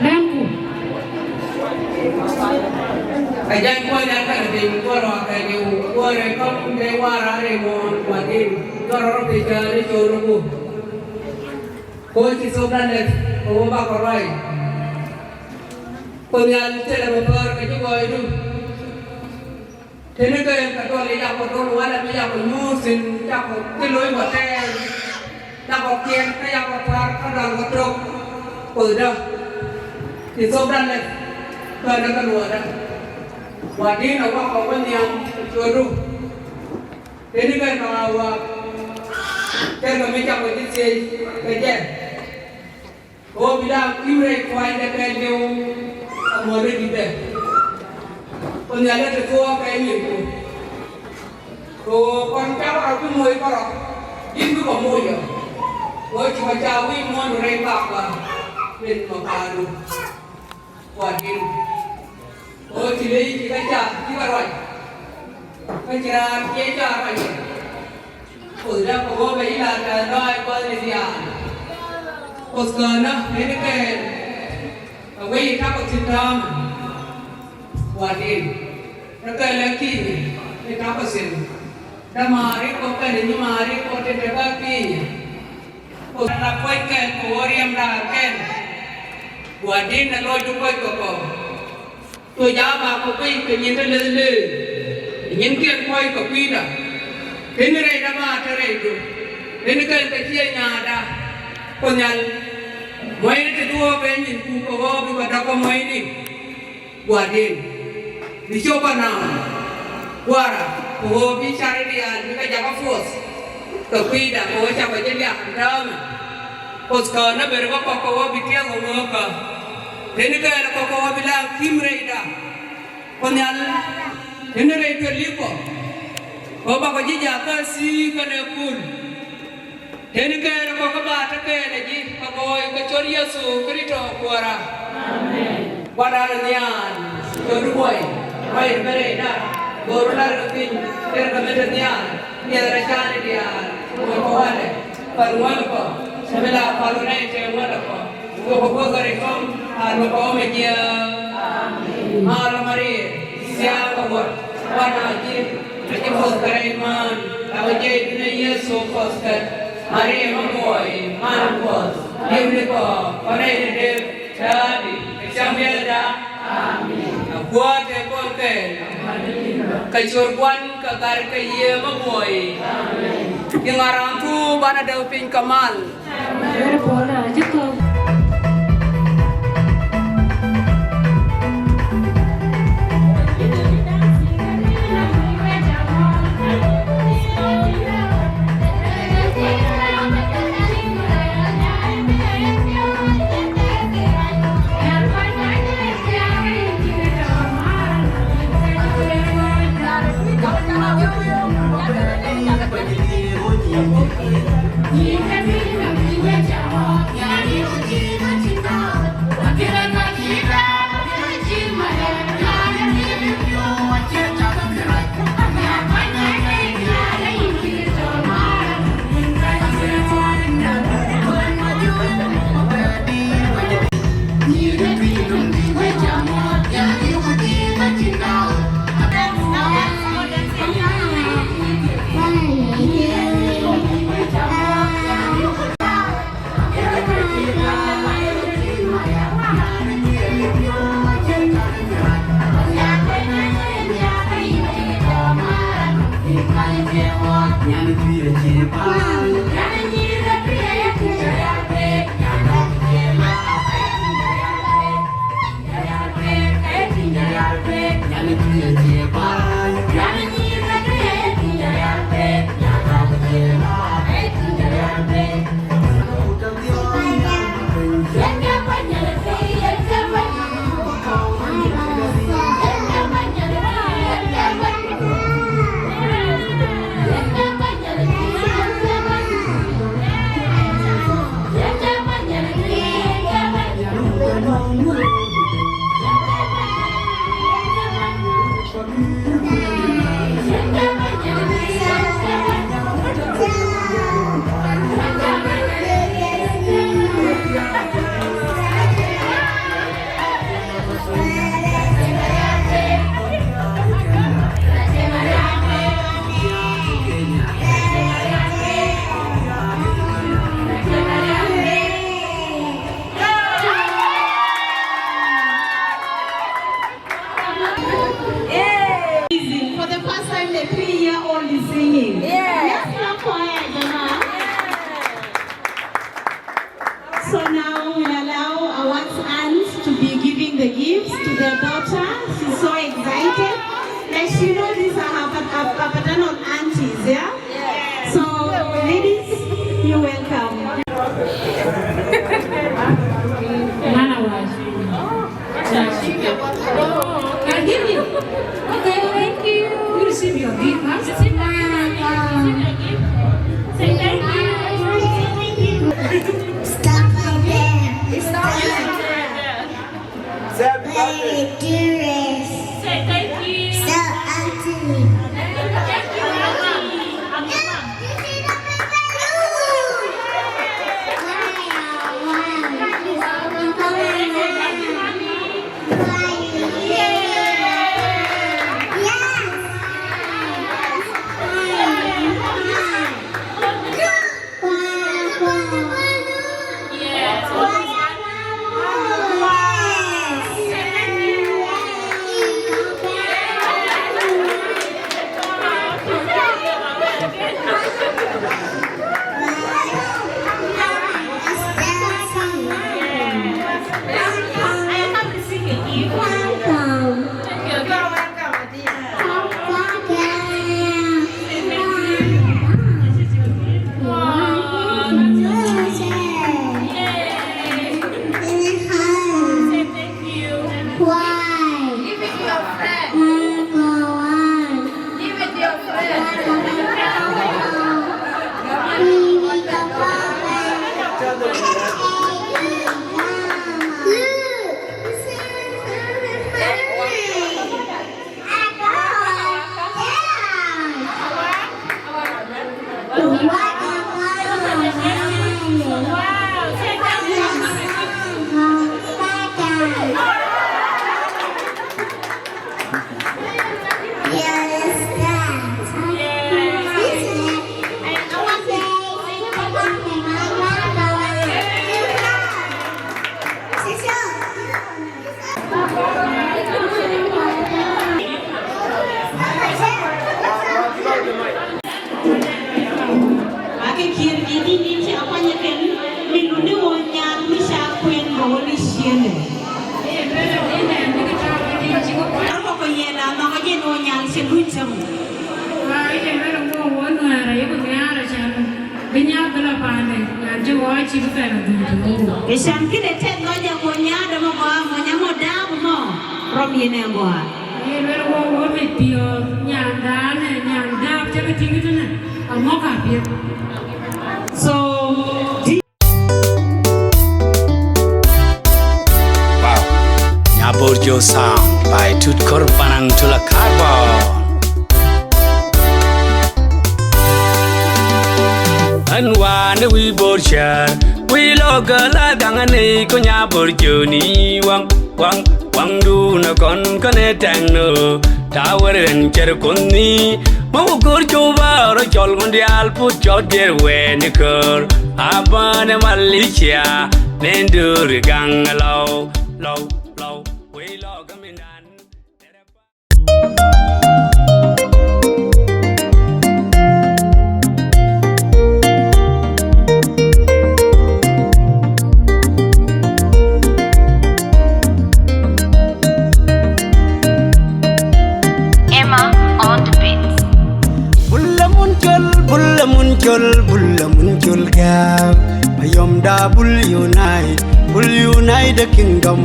Lembu. Aja gua dah kerja, gua orang kerja, gua rekam dewa rare mau buatin, gua orang kerja di Chol. Gua kisah dan gua bakal rai. Pengian celah motor kerja gua itu. Thế nên tôi phải tôi lấy dao của tôi nói là bây giờ phải mua xin dao của cái lối của xe dao của tiền cái dao của thoa cái đòn của trục từ đâu thì số đan này tôi nó cái lúa đó và đi nó có bao nhiêu chưa đủ thế nên cái nào cái mà mấy chồng cái xe cái gì cô bây giờ cứu đây quay đây cái điều mua đây đi đây con nhà lên được cái gì cô con cháu ở cái môi có rồi dính cứ vào môi rồi với chị mà cháu với môi rồi đây bạc là lên mà bà luôn quả đi Oh, cili kita kita roy. Kita kita roy. Oh, dah kau bayi lah dah roy kau ni dia. Oh, sekarang ni kan, bayi tak kau cintam. Wadin, rakan lelaki ni tak kau sin. Dah mari kau kan ni mari kau terdekat ni. Oh, tak kau kan kau orang dah kan. Wadin nak roy tu kau. Tôi giá mà có cái nhìn thấy lên lên những kiện quay có quy đã thế này đã mà thế này rồi thế này cái kia nhà đã còn nhà mấy cái tua bên nhìn cụ có bị bắt có mấy đi qua đi đi chỗ bạn nào qua ra cụ bị chari đi ăn cái giá có force có quy đã có chắc phải chơi nhà hàng đó mà còn nó bây giờ có bị tiếng ngô cả thế này cái có bilang tim reda konyal thế này cái lipo có bao cái gì cả si cái này pun thế này cái có ba cái này gì có cái chori Yesu Kristo kuara kuara nian cho đúng rồi vậy bây giờ baru lah rutin terkait nian dia raja ni dia có ada paruan ko sebelah paru ni cewek ko Kuocgoor Community anu kau media malam hari siapa buat warna je bos keraiman lawan je dunia sokos kan hari membuat malam bos dia beli kau pada ini jadi example dah buat ekor kan kecurbuan kegar kaya membuat yang orang tu mana dah upin kamal bola jatuh. Very curious. je no nyal se lucham ai de na ngo wo no ara ye bnya ra chan bnya bla pa ne na je wo chi fa na du ke shan ki de te no ja ko nya de mo nya mo da mo rom ye ne ngo ye le wo me pio nya da ne nya da che ke tingi tu ne a mo ka pio so Borjo sound by Tutkor Panang Tula Carbon. And one we borcher, we log a lagangane konya borjo ni wang do na kon no tower and cherkoni. Makuach Jova or Chol Mundial put your dear weniker. Abane Malicia, Nendur gang low. Emma on the beat. Bulla munchol gab. Mayom da bull unite the kingdom.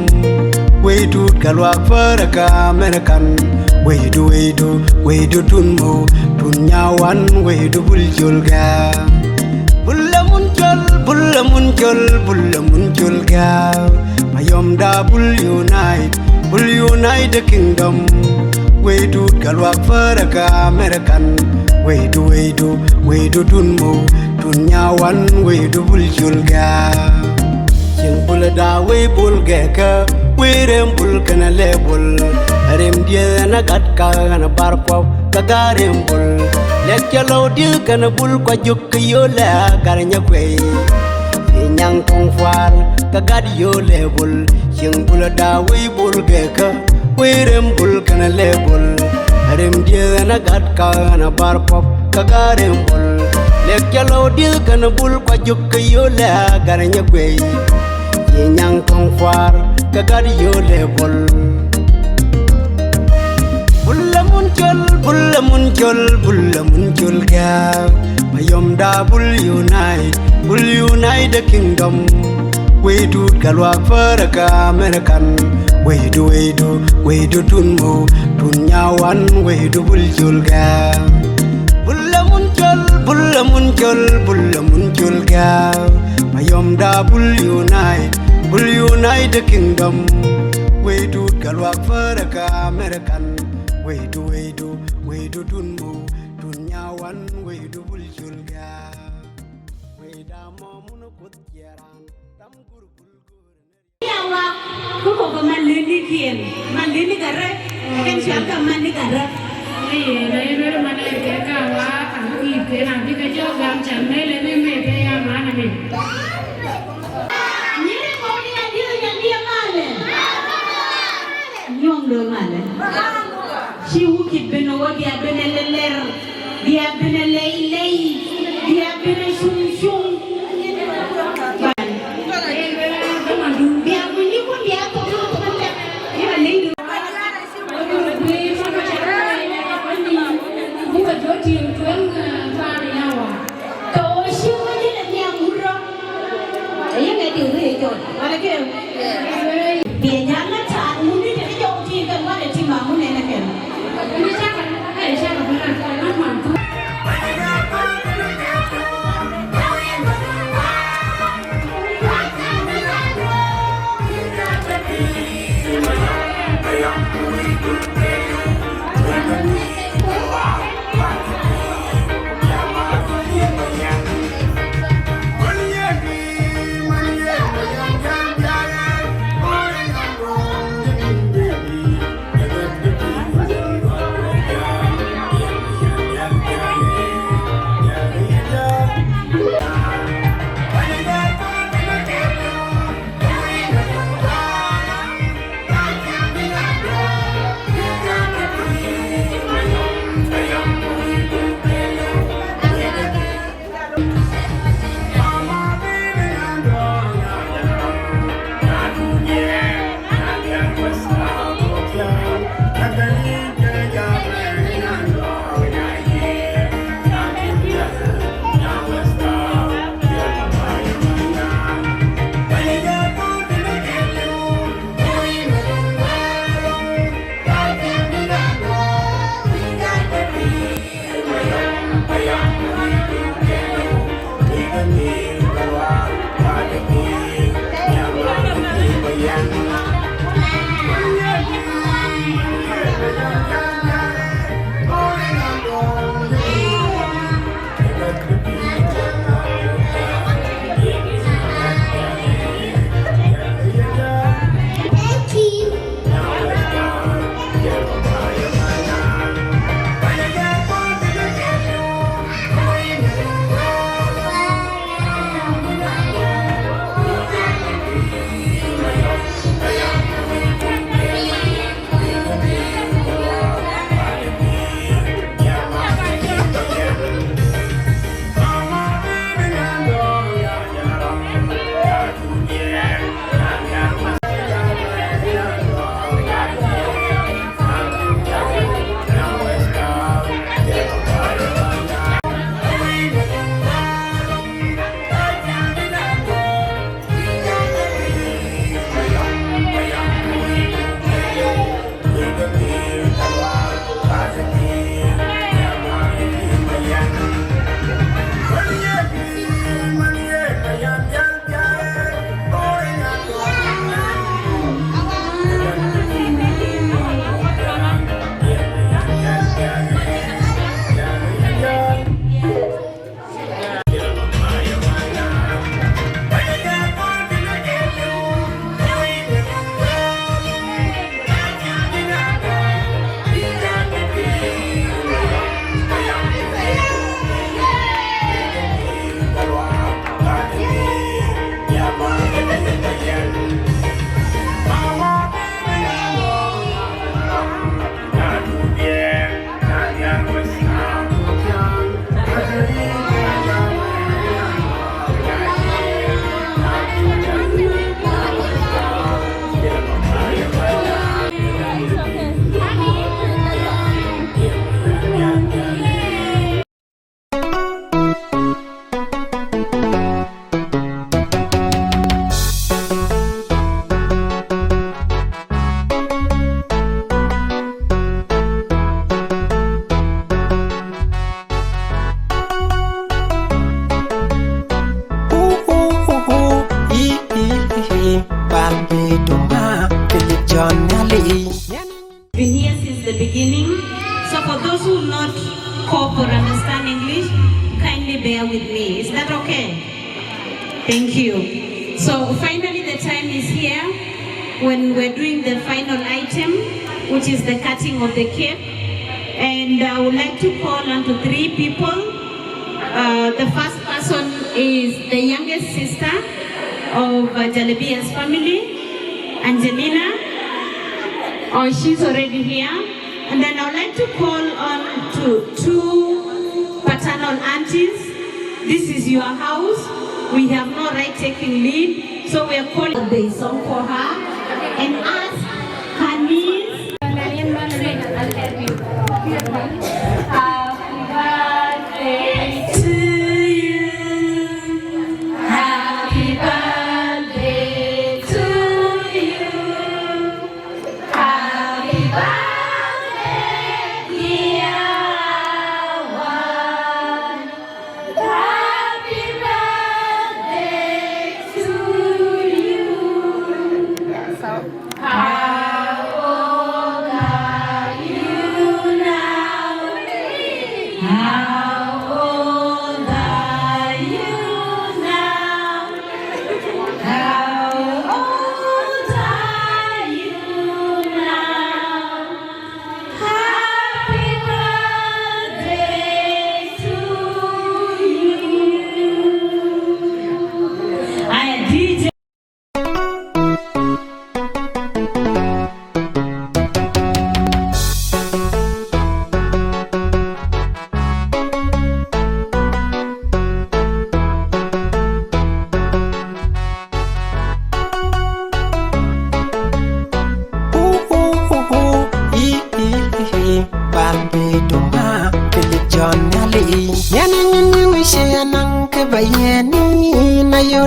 We do kalwak for a American. We do tunmo, tunyawan, we do bull gab. Bulla munchol gab. Mayom da bull unite the kingdom. We do kalwak for a American. We do tunmo, tunyawan, we do bull gab. Sing bulla da we bull geka. We rembul kana lebul rem dia na gatka na barko kaga rembul lekelo dia kana bul ko juk yo la garnya kwe nyang tong fal kaga yo lebul sing bul da we bul geka we rembul kana lebul rem dia na gatka na barko kaga rembul lekelo dia kana bul ko juk yo la garnya kwe nyang tong fal Kagadi yo lebol Bulla munchol gab Mayom da bull unite the kingdom. We do kalwak for a American. We do tunmo tunyawan we do bull gab Bulla munchol gab Mayom da bull unite the kingdom. We do kalwak for a American. We do tunmo tunyawan we do buljulga. We da momuno kutyaran tam gurgul. Awak kuko malini kien malini kare kan siapa malini kare. Đây là mana cái cả wa thằng kia cái nào đi cái chỗ gam chẳng đây là nên mẹ cái mà này. Nyong dong ale. Si wukit beno dia beneler, dia benelei, dia benesung. Dia bunyi pun dia tu teman-teman. Dia lei. Buka jodi tuang pani awa. Kau si wajib dia murah. Ayah nggak diurus itu. Ada ke? Dia jangan cari muni dia jauh tiga mana cuma muni nak kan? Ini siapa? Siapa benar? Mana? for those who not cope or understand English, kindly bear with me. Is that okay? Thank you. So finally the time is here when we're doing the final item, which is the cutting of the cake. And I would like to call on to 3 people. The first person is the youngest sister of Jalebia's family, Angelina. Oh, she's already here. And then I would like to call on to 2 paternal aunties. This is your house. We have no right taking lead, so we are calling the song for her and ask her niece. Happy birthday to you. Happy birthday, dear one. Happy birthday to you. How old are you now? How old are you now? How old are you now? Happy birthday to you. I am DJ.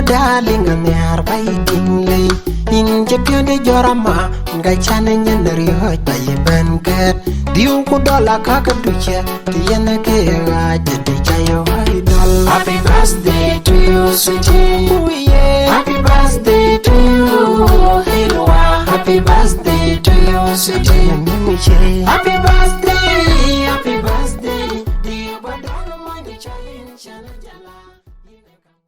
Darling, and they are waiting late. In Japan, the Jorama, Gachan and the Rio by a banker. The Ukudola Kakatucha, the Yanaka, the Jayo Idol. Happy birthday to you, sweetie. Happy birthday to you, Hilwa. Happy birthday to you, sweetie. Happy birthday.